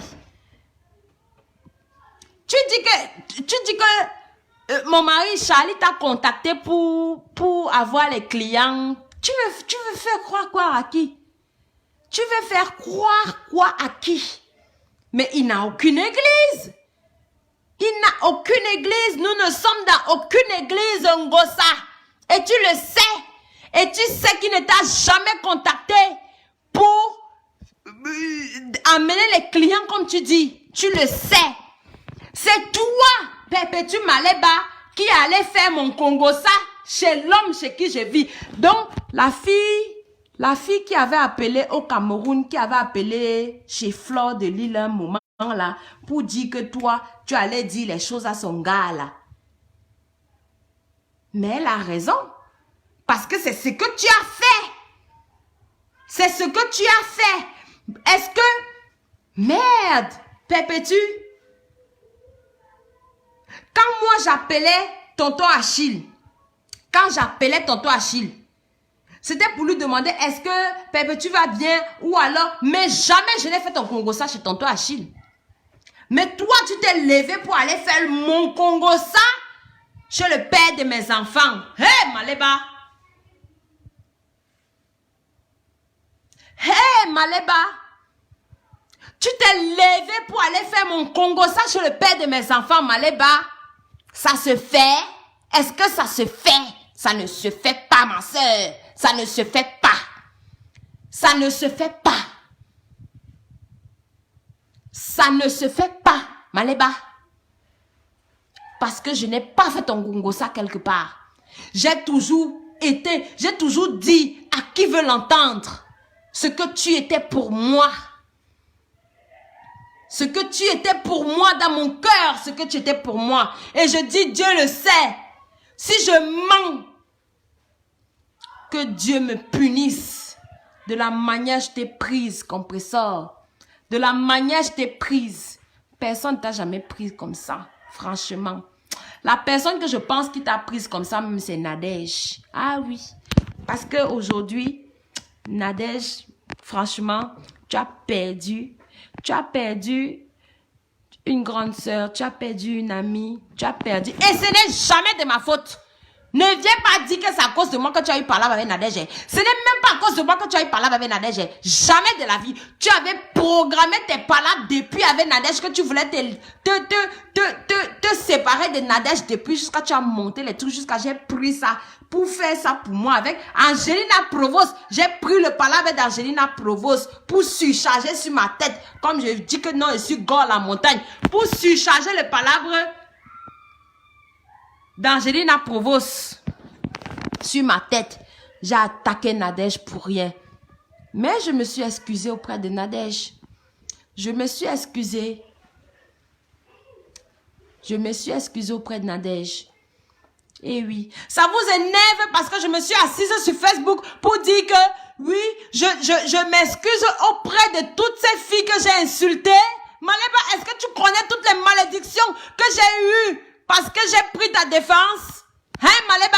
Tu dis que mon mari Charlie t'a contacté pour avoir les clients. Tu veux faire croire quoi à qui? Tu veux faire croire quoi à qui? Mais il n'a aucune église. Il n'a aucune église. Nous ne sommes dans aucune église, Ngosa. Et tu le sais. Et tu sais qu'il ne t'a jamais contacté pour amener les clients comme tu dis. Tu le sais. C'est toi, Perpétue Maleba, qui allait faire mon Congosa chez l'homme chez qui je vis. Donc, la fille qui avait appelé au Cameroun, qui avait appelé chez Flore de Lille un moment là, pour dire que toi, tu allais dire les choses à son gars là. Mais elle a raison. Parce que c'est ce que tu as fait. C'est ce que tu as fait. Est-ce que... Merde, Perpétue. Quand moi j'appelais tonton Achille, c'était pour lui demander est-ce que Perpétue va bien ou alors, mais jamais je n'ai fait ton Congosa chez tonton Achille. Mais toi, tu t'es levé pour aller faire mon Congosa chez le père de mes enfants. Hé, Maleba. Hé, Maleba. Tu t'es levé pour aller faire mon Congosa chez le père de mes enfants, Maleba. Ça se fait? Est-ce que ça se fait? Ça ne se fait pas, ma soeur. Ça ne se fait pas. Ça ne se fait pas. Ça ne se fait pas, Maleba. Parce que je n'ai pas fait ton Congosa quelque part. J'ai toujours dit à qui veut l'entendre ce que tu étais pour moi. Ce que tu étais pour moi dans mon cœur, ce que tu étais pour moi. Et je dis, Dieu le sait. Si je mens, que Dieu me punisse. De la manière je t'ai prise, compresseur. De la manière je t'ai prise. Personne ne t'a jamais prise comme ça, franchement. La personne que je pense qui t'a prise comme ça, même c'est Nadège. Ah oui. Parce qu'aujourd'hui, Nadège, franchement, tu as perdu une grande sœur, tu as perdu une amie, tu as perdu... Et ce n'est jamais de ma faute. Ne viens pas dire que c'est à cause de moi que tu as eu palabre avec Nadège. Ce n'est même pas à cause de moi que tu as eu palabre avec Nadège. Jamais de la vie. Tu avais programmé tes palabres depuis avec Nadège que tu voulais te séparer de Nadège depuis jusqu'à tu as monté les trucs, jusqu'à j'ai pris ça pour faire ça pour moi avec Angelina Provost. J'ai pris le palabre d'Angelina Provost pour surcharger sur ma tête. Comme je dis que non, je suis gore la montagne. Pour surcharger le palabre d'Angelina Provost sur ma tête. J'ai attaqué Nadège pour rien. Mais je me suis excusée auprès de Nadège. Je me suis excusée. Je me suis excusée auprès de Nadège. Et oui, ça vous énerve parce que je me suis assise sur Facebook pour dire que oui, je m'excuse auprès de toutes ces filles que j'ai insultées. Maleba, est-ce que tu connais toutes les malédictions que j'ai eues parce que j'ai pris ta défense? Hein, Maleba?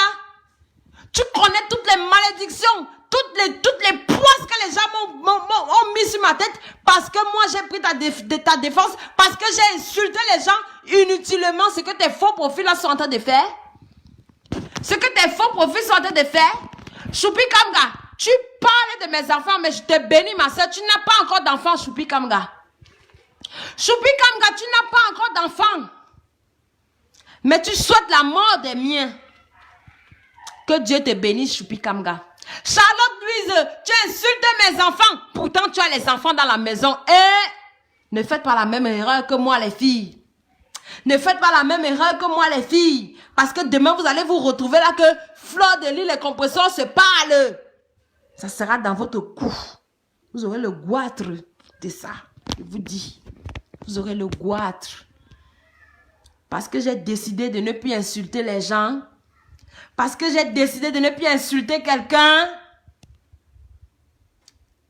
Tu connais toutes les malédictions, toutes les poisses que les gens m'ont mis sur ma tête parce que moi j'ai pris ta défense, parce que j'ai insulté les gens inutilement, ce que tes faux profils là sont en train de faire. Ce que tes faux profils sont en train de faire. Choupi Kamga, tu parles de mes enfants, mais je te bénis ma soeur, tu n'as pas encore d'enfants, Choupi Kamga. Choupi Kamga, tu n'as pas encore d'enfants. Mais tu souhaites la mort des miens. Que Dieu te bénisse, Choupi Kamga. Charlotte Louise, tu insultes mes enfants. Pourtant, tu as les enfants dans la maison. Et ne faites pas la même erreur que moi, les filles. Ne faites pas la même erreur que moi, les filles. Parce que demain, vous allez vous retrouver là que Fleur de Lys, les compresseurs se parlent. Ça sera dans votre cou. Vous aurez le goitre de ça. Je vous dis. Vous aurez le goitre. Parce que j'ai décidé de ne plus insulter les gens. Parce que j'ai décidé de ne plus insulter quelqu'un.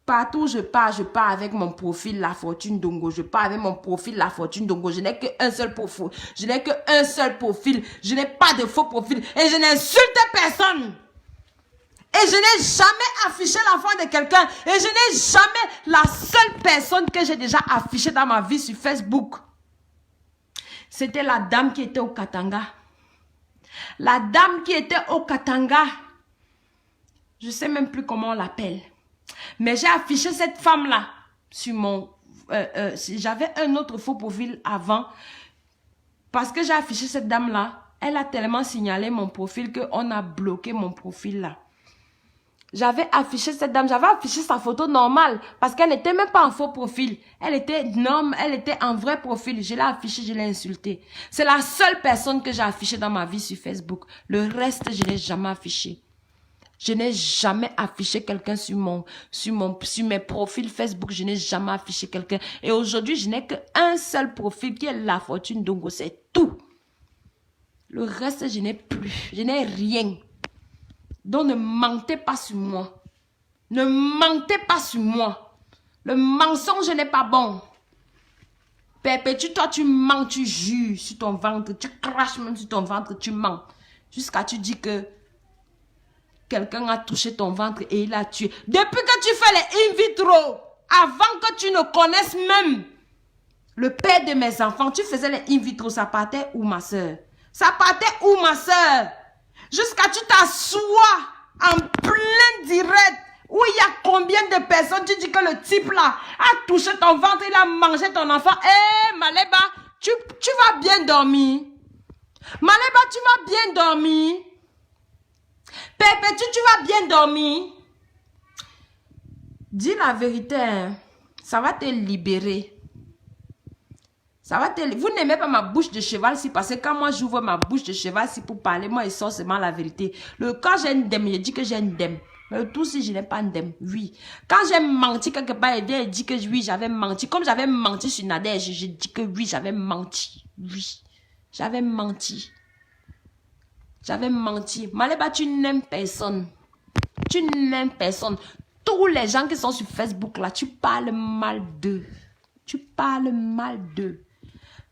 Partout où je pars avec mon profil La Fortune Dongo. Je pars avec mon profil La Fortune Dongo. Je n'ai qu'un seul profil. Je n'ai qu'un seul profil. Je n'ai pas de faux profil. Et je n'insulte personne. Et je n'ai jamais affiché l'enfant de quelqu'un. Et je n'ai jamais la seule personne que j'ai déjà affichée dans ma vie sur Facebook. C'était la dame qui était au Katanga. La dame qui était au Katanga. Je ne sais même plus comment on l'appelle. Mais j'ai affiché cette femme-là sur mon... J'avais un autre faux profil avant. Parce que j'ai affiché cette dame-là. Elle a tellement signalé mon profil qu'on a bloqué mon profil là. J'avais affiché cette dame. J'avais affiché sa photo normale. Parce qu'elle n'était même pas en faux profil. Elle était en vrai profil. Je l'ai affiché, je l'ai insultée. C'est la seule personne que j'ai affichée dans ma vie sur Facebook. Le reste, je ne l'ai jamais affiché. Je n'ai jamais affiché quelqu'un sur mes profils Facebook. Je n'ai jamais affiché quelqu'un. Et aujourd'hui, je n'ai qu'un seul profil qui est La Fortune Dongo. C'est tout. Le reste, je n'ai plus. Je n'ai rien. Donc, ne mentez pas sur moi. Ne mentez pas sur moi. Le mensonge n'est pas bon. Perpétue, toi, tu mens, tu jures sur ton ventre. Tu craches même sur ton ventre, tu mens. Jusqu'à tu dis que quelqu'un a touché ton ventre et il l'a tué. Depuis que tu fais les in vitro, avant que tu ne connaisses même le père de mes enfants, tu faisais les in vitro, ça partait où, ma soeur? Ça partait où, ma soeur? Jusqu'à tu t'assois en plein direct, où il y a combien de personnes, tu dis que le type là a touché ton ventre, il a mangé ton enfant. Eh, Maléba, tu vas bien dormir. Maléba, tu vas bien dormir. Perpétue, tu vas bien dormir. Dis la vérité, hein. Ça va te libérer. Ça va te... Vous n'aimez pas ma bouche de cheval si parce que quand moi j'ouvre ma bouche de cheval si pour parler, moi il sort seulement la vérité. Quand j'ai une dème, je dis que j'ai une dème. Mais tout si je n'ai pas une dème, oui. Quand j'ai menti quelque part, il dit que oui, j'avais menti. Comme j'avais menti sur Nadège, je dis que oui, j'avais menti. Oui, j'avais menti. J'avais menti. Maléba, tu n'aimes personne. Tu n'aimes personne. Tous les gens qui sont sur Facebook là, tu parles mal d'eux. Tu parles mal d'eux.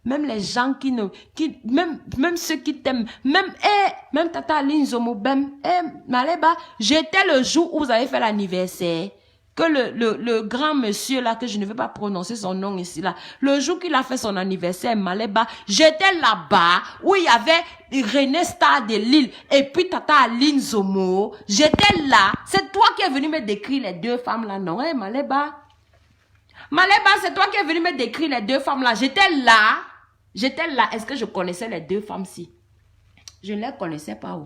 Même les gens même ceux qui t'aiment, même Tata Aline Zomobem, Maléba, j'étais le jour où vous avez fait l'anniversaire, que le grand monsieur là, que je ne vais pas prononcer son nom ici là, le jour qu'il a fait son anniversaire, Maléba, j'étais là-bas, où il y avait René Star de Lille, et puis Tata Aline Zomo, j'étais là, c'est toi qui es venu me décrire les deux femmes là, non, hein, Maléba? Maléba, c'est toi qui es venu me décrire les deux femmes là. J'étais là. J'étais là. Est-ce que je connaissais les deux femmes-ci? Je ne les connaissais pas. Où?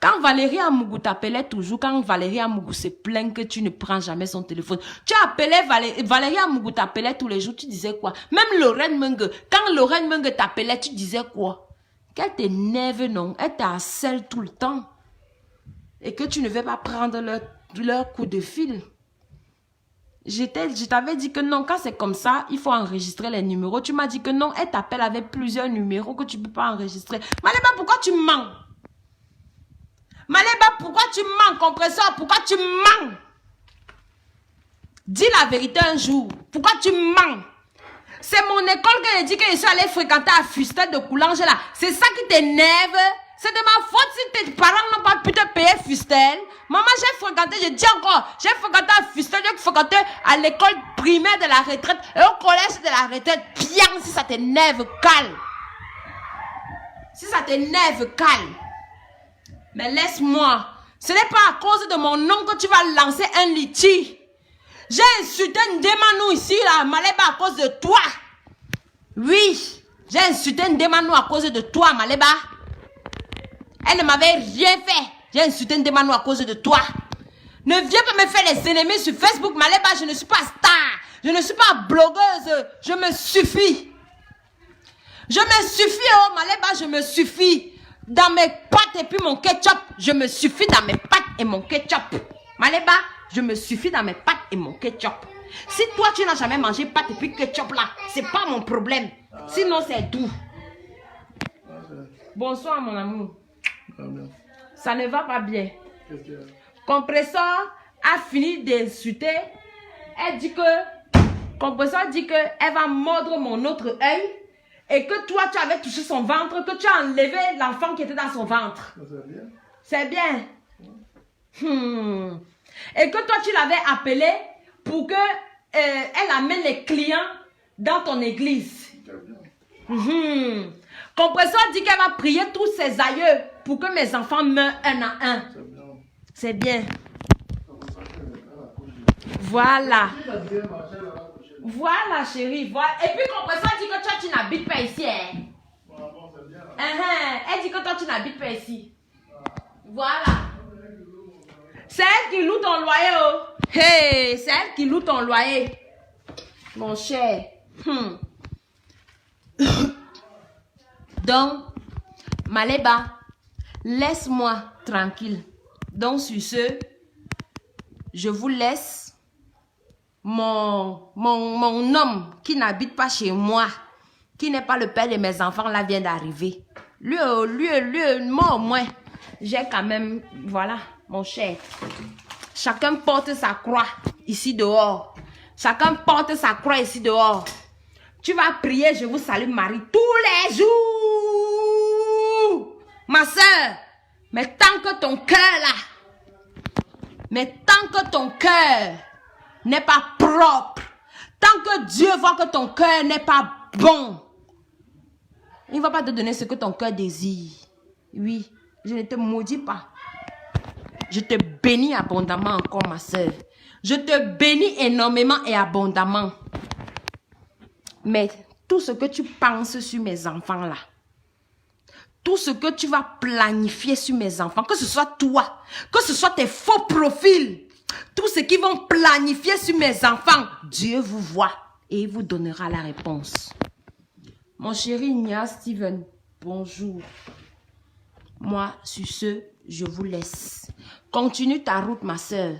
Quand Valérie Amougou t'appelait toujours, quand Valérie Amougou se plaint que tu ne prends jamais son téléphone, tu appelais Valérie Amougou t'appelait tous les jours, tu disais quoi? Même Lorraine Menge, quand Lorraine Menge t'appelait, tu disais quoi? Qu'elle t'énerve, non? Elle t'harcèle tout le temps. Et que tu ne veux pas prendre leur coup de fil. Je t'avais dit que non, quand c'est comme ça, il faut enregistrer les numéros. Tu m'as dit que non, elle t'appelle avec plusieurs numéros que tu ne peux pas enregistrer. Maléba, pourquoi tu mens? Maléba, pourquoi tu mens, compresseur? Pourquoi tu mens? Dis la vérité un jour. Pourquoi tu mens? C'est mon école que j'ai dit que je suis allée fréquenter à Fustel de Coulanges là. C'est ça qui t'énerve? C'est de ma faute si tes parents n'ont pas pu te payer Fustel. Maman, j'ai fréquenté, je dis encore, j'ai fréquenté à Fustel, j'ai fréquenté à l'école primaire de la retraite et au collège de la retraite. Bien, si ça t'énerve, calme. Si ça t'énerve, calme. Mais laisse-moi. Ce n'est pas à cause de mon nom que tu vas lancer un litige. J'ai insulté Ndemanou ici, là, Maléba, à cause de toi. Oui, j'ai insulté Ndemanou à cause de toi, Maléba. Elle ne m'avait rien fait. J'ai insulté Ndemanou à cause de toi. Ne viens pas me faire les ennemis sur Facebook, Maléba. Je ne suis pas star. Je ne suis pas blogueuse. Je me suffis. Je me suffis, oh Maléba, je me suffis. Dans mes pâtes et puis mon ketchup. Je me suffis dans mes pâtes et mon ketchup. Maléba, je me suffis dans mes pâtes et mon ketchup. Si toi, tu n'as jamais mangé pâtes et puis ketchup là, c'est pas mon problème. Sinon, c'est tout. Bonsoir, mon amour. Ça ne va pas bien. Compresseur a fini d'insulter. Elle dit que... Compresseur dit que elle va mordre mon autre œil. Et que toi, tu avais touché son ventre. Que tu as enlevé l'enfant qui était dans son ventre. C'est bien. Et que toi, tu l'avais appelé pour que elle amène les clients dans ton église. Compresseur dit qu'elle va prier tous ses aïeux pour que mes enfants meurent un à un. C'est bien. Voilà. Voilà, chérie. Voilà. Et puis, compresseur dit que toi, tu n'habites pas ici. Hein? Elle dit que toi, tu n'habites pas ici. Voilà. C'est elle qui loue ton loyer, oh. Hey, c'est elle qui loue ton loyer. Mon cher. Donc, Maléba, laisse-moi tranquille. Donc, sur ce, je vous laisse. Mon homme qui n'habite pas chez moi, qui n'est pas le père de mes enfants, là, vient d'arriver. Lui, moi au moins, j'ai quand même, voilà, mon cher. Chacun porte sa croix ici dehors. Chacun porte sa croix ici dehors. Tu vas prier, je vous salue Marie, tous les jours. Ma soeur, mais tant que ton cœur là, n'est pas propre, tant que Dieu voit que ton cœur n'est pas bon, il ne va pas te donner ce que ton cœur désire. Oui, je ne te maudis pas. Je te bénis abondamment encore, ma soeur. Je te bénis énormément et abondamment. Mais tout ce que tu penses sur mes enfants là, tout ce que tu vas planifier sur mes enfants, que ce soit toi, que ce soit tes faux profils, tout ce qu'ils vont planifier sur mes enfants, Dieu vous voit et il vous donnera la réponse. Mon chéri Nia Steven, bonjour. Moi, sur ce, je vous laisse. Continue ta route, ma soeur.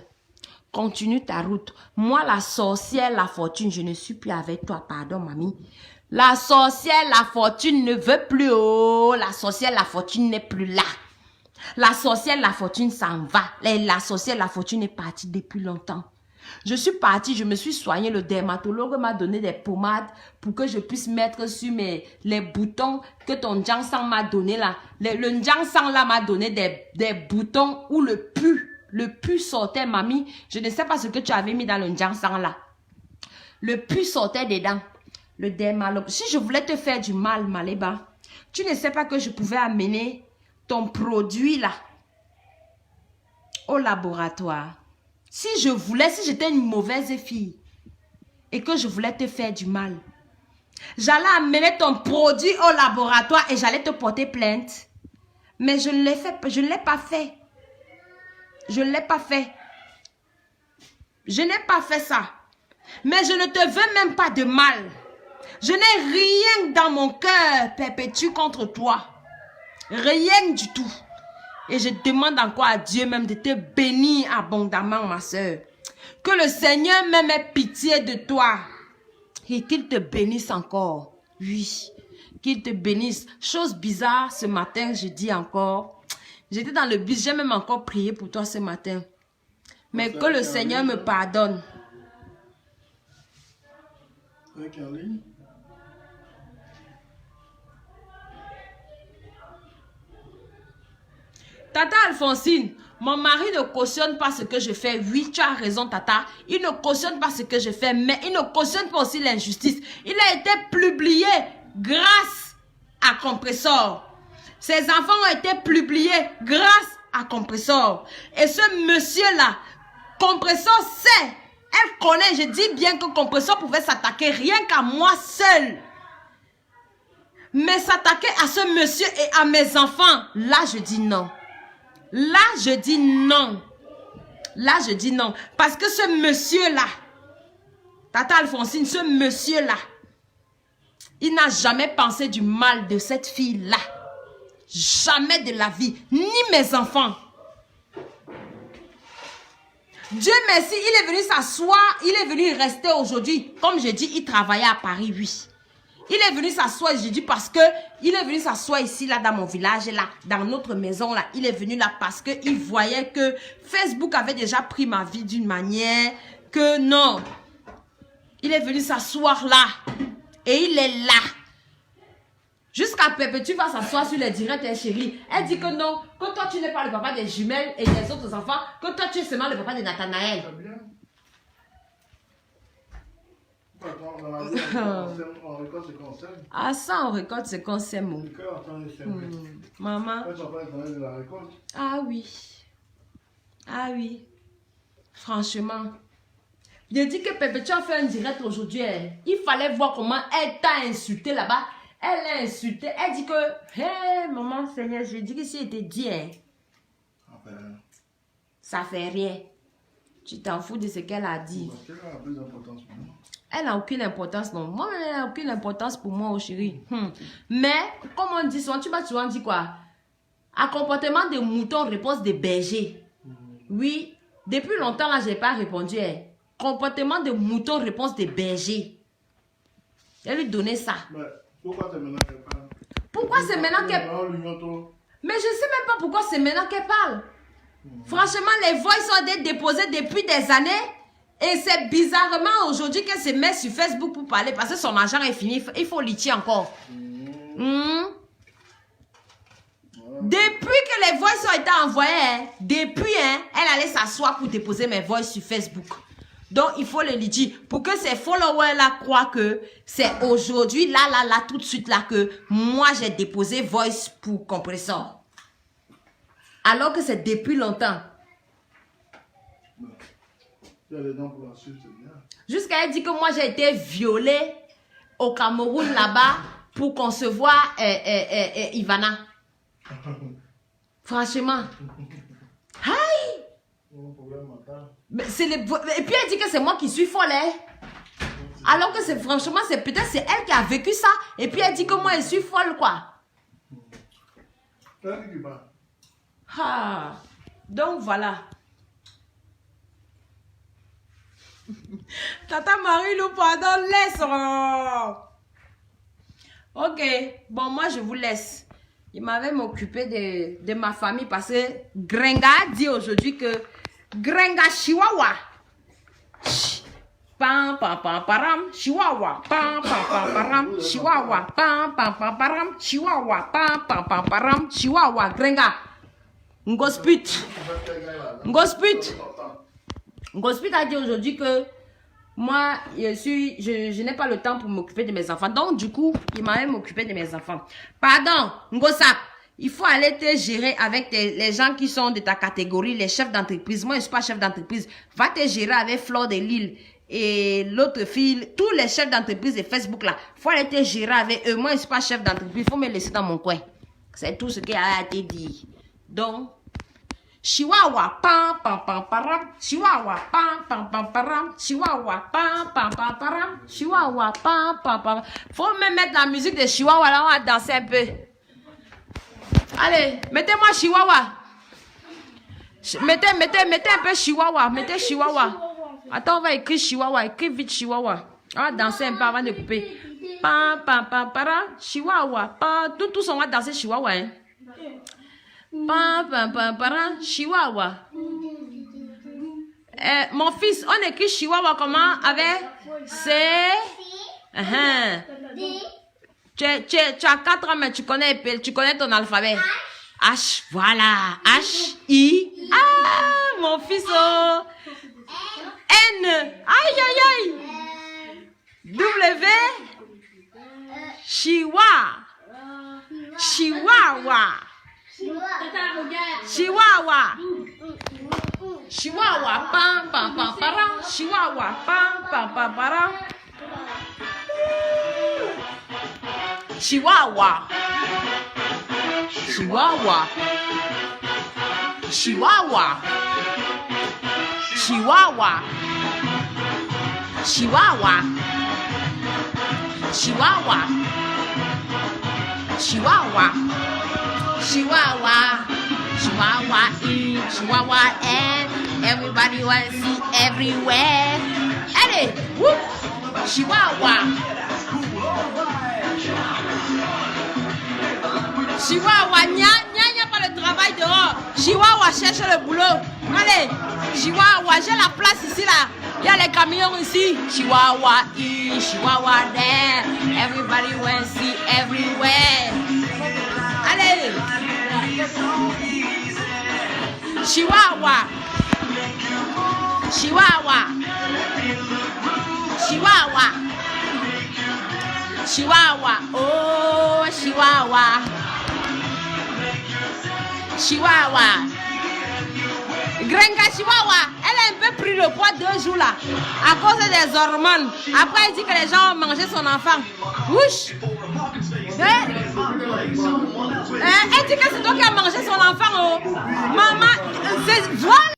Continue ta route. Moi, la sorcière, la fortune, je ne suis plus avec toi. Pardon, mamie. La sorcière, la fortune ne veut plus. Oh, la sorcière, la fortune n'est plus là. La sorcière, la fortune s'en va. La sorcière, la fortune est partie depuis longtemps. Je suis partie, je me suis soignée. Le dermatologue m'a donné des pommades pour que je puisse mettre sur les boutons que ton Njangsang m'a donné là. Le Njangsang là m'a donné des boutons où le pu sortait, mamie. Je ne sais pas ce que tu avais mis dans le Njangsang là. Le pu sortait dedans. Le dermatologue. Si je voulais te faire du mal, Maléba, tu ne sais pas que je pouvais amener ton produit là au laboratoire. Si je voulais, si j'étais une mauvaise fille et que je voulais te faire du mal, j'allais amener ton produit au laboratoire et j'allais te porter plainte. Mais je ne l'ai pas fait. Je ne l'ai pas fait. Je n'ai pas fait ça. Mais je ne te veux même pas de mal. Je n'ai rien dans mon cœur perpétué contre toi. Rien du tout. Et je demande encore à Dieu même de te bénir abondamment, ma soeur. Que le Seigneur même ait pitié de toi. Et qu'il te bénisse encore. Oui, qu'il te bénisse. Chose bizarre, ce matin, je dis encore. J'étais dans le bus, j'ai même encore prié pour toi ce matin. Mais que le Seigneur me pardonne. Tata Alphonsine, mon mari ne cautionne pas ce que je fais. Oui, tu as raison, Tata. Il ne cautionne pas ce que je fais, mais il ne cautionne pas aussi l'injustice. Il a été publié grâce à Compressor. Ses enfants ont été publiés grâce à Compressor. Et ce monsieur-là, Compressor sait, elle connaît, je dis bien que Compressor pouvait s'attaquer rien qu'à moi seul. Mais s'attaquer à ce monsieur et à mes enfants, là je dis non. Là, je dis non. Là, je dis non. Parce que ce monsieur-là, Tata Alphonsine, ce monsieur-là, Il n'a jamais pensé du mal de cette fille-là. Jamais de la vie. Ni mes enfants. Dieu merci, il est venu s'asseoir. Il est venu rester aujourd'hui. Comme je dis, il travaillait à Paris, oui. Il est venu s'asseoir, je dis parce que il est venu s'asseoir ici, là, dans mon village, là, dans notre maison, là. Il est venu là parce qu'il voyait que Facebook avait déjà pris ma vie d'une manière que non. Il est venu s'asseoir là. Et il est là. Jusqu'à Pépé, tu vas s'asseoir sur les directs, hein, chérie. Elle dit que non, que toi, tu n'es pas le papa des jumelles et des autres enfants, que toi, tu es seulement le papa de Nathanaël. Ah, ça, on récolte ce qu'on sème. Maman. Ah oui. Ah oui. Franchement. Je dis que Pépé, tu as fait un direct aujourd'hui. Hein. Il fallait voir comment elle t'a insulté là-bas. Elle l'a insulté. Elle dit que, hé, maman, Seigneur, je dis que si elle te dit, hein, ça fait rien. Tu t'en fous de ce qu'elle a dit. Elle n'a aucune importance, non. Moi, elle n'a aucune importance pour moi, oh chérie. Mais, comme on dit souvent, tu m'as souvent dit quoi? À comportement de mouton, réponse de berger. Oui, depuis longtemps, là, je n'ai pas répondu. Hein. Comportement de mouton, réponse de berger. Elle lui donnait ça. Mais pourquoi c'est maintenant qu'elle parle? Pourquoi c'est maintenant qu'elle parle? Mais je ne sais même pas pourquoi c'est maintenant qu'elle parle. Franchement, les voix sont déposées depuis des années. Et c'est bizarrement aujourd'hui qu'elle se met sur Facebook pour parler. Parce que son argent est fini. Il faut litier encore. Depuis que les voix ont été envoyées, hein, depuis, hein, elle allait s'asseoir pour déposer mes voix sur Facebook. Donc, il faut le litier. Pour que ces followers-là croient que c'est aujourd'hui, là, tout de suite, là, que moi, j'ai déposé voice pour compresseur. Alors que c'est depuis longtemps. Jusqu'à elle dit que moi, j'ai été violée au Cameroun, là-bas, pour concevoir Ivana. Franchement. Aïe! Et puis elle dit que c'est moi qui suis folle. Hein? Alors que franchement, c'est peut-être c'est elle qui a vécu ça. Et puis elle dit que moi, je suis folle, quoi. Ah. Donc voilà. Tata Marie-Lou, pardon, laisse. Ok, bon, moi je vous laisse. Il m'avait m'occuper de ma famille parce que Grenga a dit aujourd'hui que Grenga Chihuahua. Pam pam pam param Chihuahua. Pam pam pam param Chihuahua. Pam pam pam param Chihuahua. Pam pam pam param Chihuahua. Grenga. Ngosput. Ngosput. Ngosput a dit aujourd'hui que moi, je n'ai pas le temps pour m'occuper de mes enfants. Donc, du coup, il m'a même occupé de mes enfants. Pardon, Ngosap, il faut aller te gérer avec les gens qui sont de ta catégorie, les chefs d'entreprise. Moi, je ne suis pas chef d'entreprise. Va te gérer avec Flore de Lille et l'autre fille, tous les chefs d'entreprise de Facebook là. Il faut aller te gérer avec eux. Moi, je ne suis pas chef d'entreprise. Il faut me laisser dans mon coin. C'est tout ce qui a été dit. Donc, Chihuahua, pam, pam, pam, param, Chihuahua, pam, pam, pam, param, Chihuahua, pam, pam, pam, param, Chihuahua, pam, pam, pam. Faut me mettre la musique de Chihuahua là, on va danser un peu. Allez, mettez-moi Chihuahua. Mettez un peu Chihuahua, mettez Chihuahua. Attends, on va écrire Chihuahua, écris vite Chihuahua. On va danser un peu avant de couper. Pam, pam, pam, param, Chihuahua, pam, tous on va danser Chihuahua, hein. Pam, pam, pam, pam, Chihuahua. Mon fils, on écrit Chihuahua comment? Avec C. Tu as 4 ans, mais tu connais ton alphabet. H, voilà. H, I. Ah, mon fils, oh. N. Aïe, aïe, aïe. W. Chihuahua. Chihuahua. Chihuahua. Chihuahua, pam, pam, pam, param. Chihuahua, pam, pam, pam, param. Chihuahua. Chihuahua. Chihuahua. Chihuahua. Chihuahua. Chihuahua. Chihuahua. Chihuahua. Chihuahua in, Chihuahua and everybody wants to see everywhere. Allez, whoop. Chihuahua. Chihuahua, n'y a pas le travail dehors. Chihuahua cherche le boulot. Allez, Chihuahua, j'ai la place ici là. Il y a les camions ici. Chihuahua in, Chihuahua there. Everybody wants to see everywhere. Allez. Chihuahua. Chihuahua. Chihuahua. Chihuahua. Oh, Chihuahua. Chihuahua. Grenga Chihuahua, elle a un peu pris le poids 2 jours là, à cause des hormones. Après, elle dit que les gens ont mangé son enfant. Ouch! Elle dit que c'est toi qui as mangé son enfant. Oh. Maman, voilà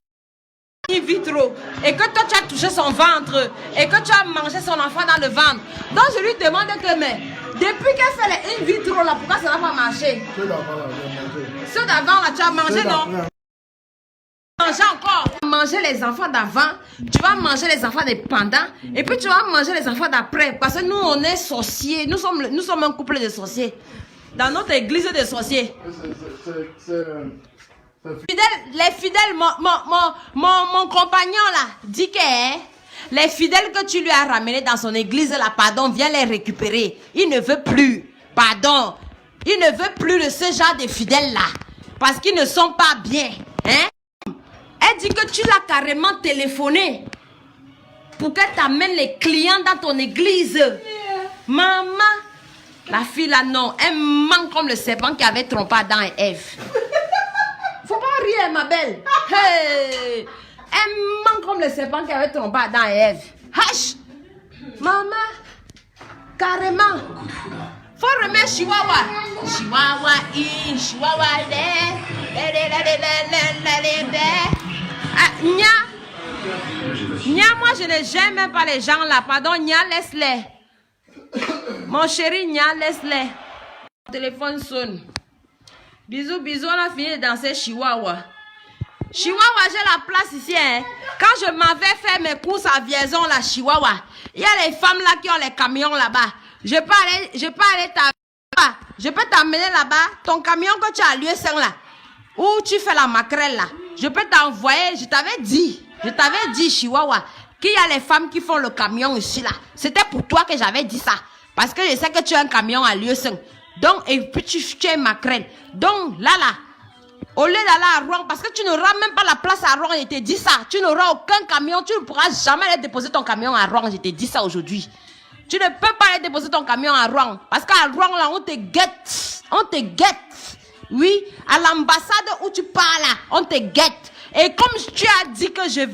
in vitro. Et que toi tu as touché son ventre. Et que tu as mangé son enfant dans le ventre. Donc je lui demande que, mais depuis qu'elle fait les in vitro là, pourquoi ça n'a pas marché? Ceux d'avant là, tu as mangé, non? Manger encore. Manger les enfants d'avant, tu vas manger les enfants des pendant, et puis tu vas manger les enfants d'après. Parce que nous, on est sorciers. Nous sommes un couple de sorciers. Dans notre église de sorciers. Les fidèles, mon compagnon là, dit que les fidèles que tu lui as ramenés dans son église là, pardon, viens les récupérer. Il ne veut plus, pardon, il ne veut plus de ce genre de fidèles là. Parce qu'ils ne sont pas bien. Hein? Elle dit que tu l'as carrément téléphoné pour qu'elle t'amène les clients dans ton église. Maman, la fille là, non, elle manque comme le serpent qui avait trompé Adam et Ève. Faut pas rire, ma belle. Hey. Elle manque comme le serpent qui avait trompé Adam et Ève. Hash! Maman, carrément. Faut remettre Chihuahua. Chihuahua in, Chihuahua there. Nya, moi je ne j'aime même pas les gens là. Pardon, Nya, laisse-les. Mon chéri, Nya, laisse-les. Mon téléphone sonne. Bisous, bisous, on a fini de danser Chihuahua. Chihuahua, j'ai la place ici. Hein. Quand je m'en vais faire mes courses à Vierzon, là, Chihuahua, il y a les femmes là qui ont les camions là-bas. Je peux t'amener là-bas, ton camion que tu as à Lieu-Saint là, où tu fais la maquerelle là. Je peux t'envoyer, je t'avais dit, Chihuahua, qu'il y a les femmes qui font le camion ici là. C'était pour toi que j'avais dit ça. Parce que je sais que tu as un camion à Lieu-Saint. Donc, et puis tu es maquerelle. Donc, là, au lieu d'aller à Rouen, parce que tu n'auras même pas la place à Rouen, je t'ai dit ça. Tu n'auras aucun camion, tu ne pourras jamais aller déposer ton camion à Rouen, je t'ai dit ça aujourd'hui. Tu ne peux pas aller déposer ton camion à Rouen. Parce qu'à Rouen, là, on te guette. On te guette. Oui, à l'ambassade où tu pars là, on te guette. Et comme tu as dit que je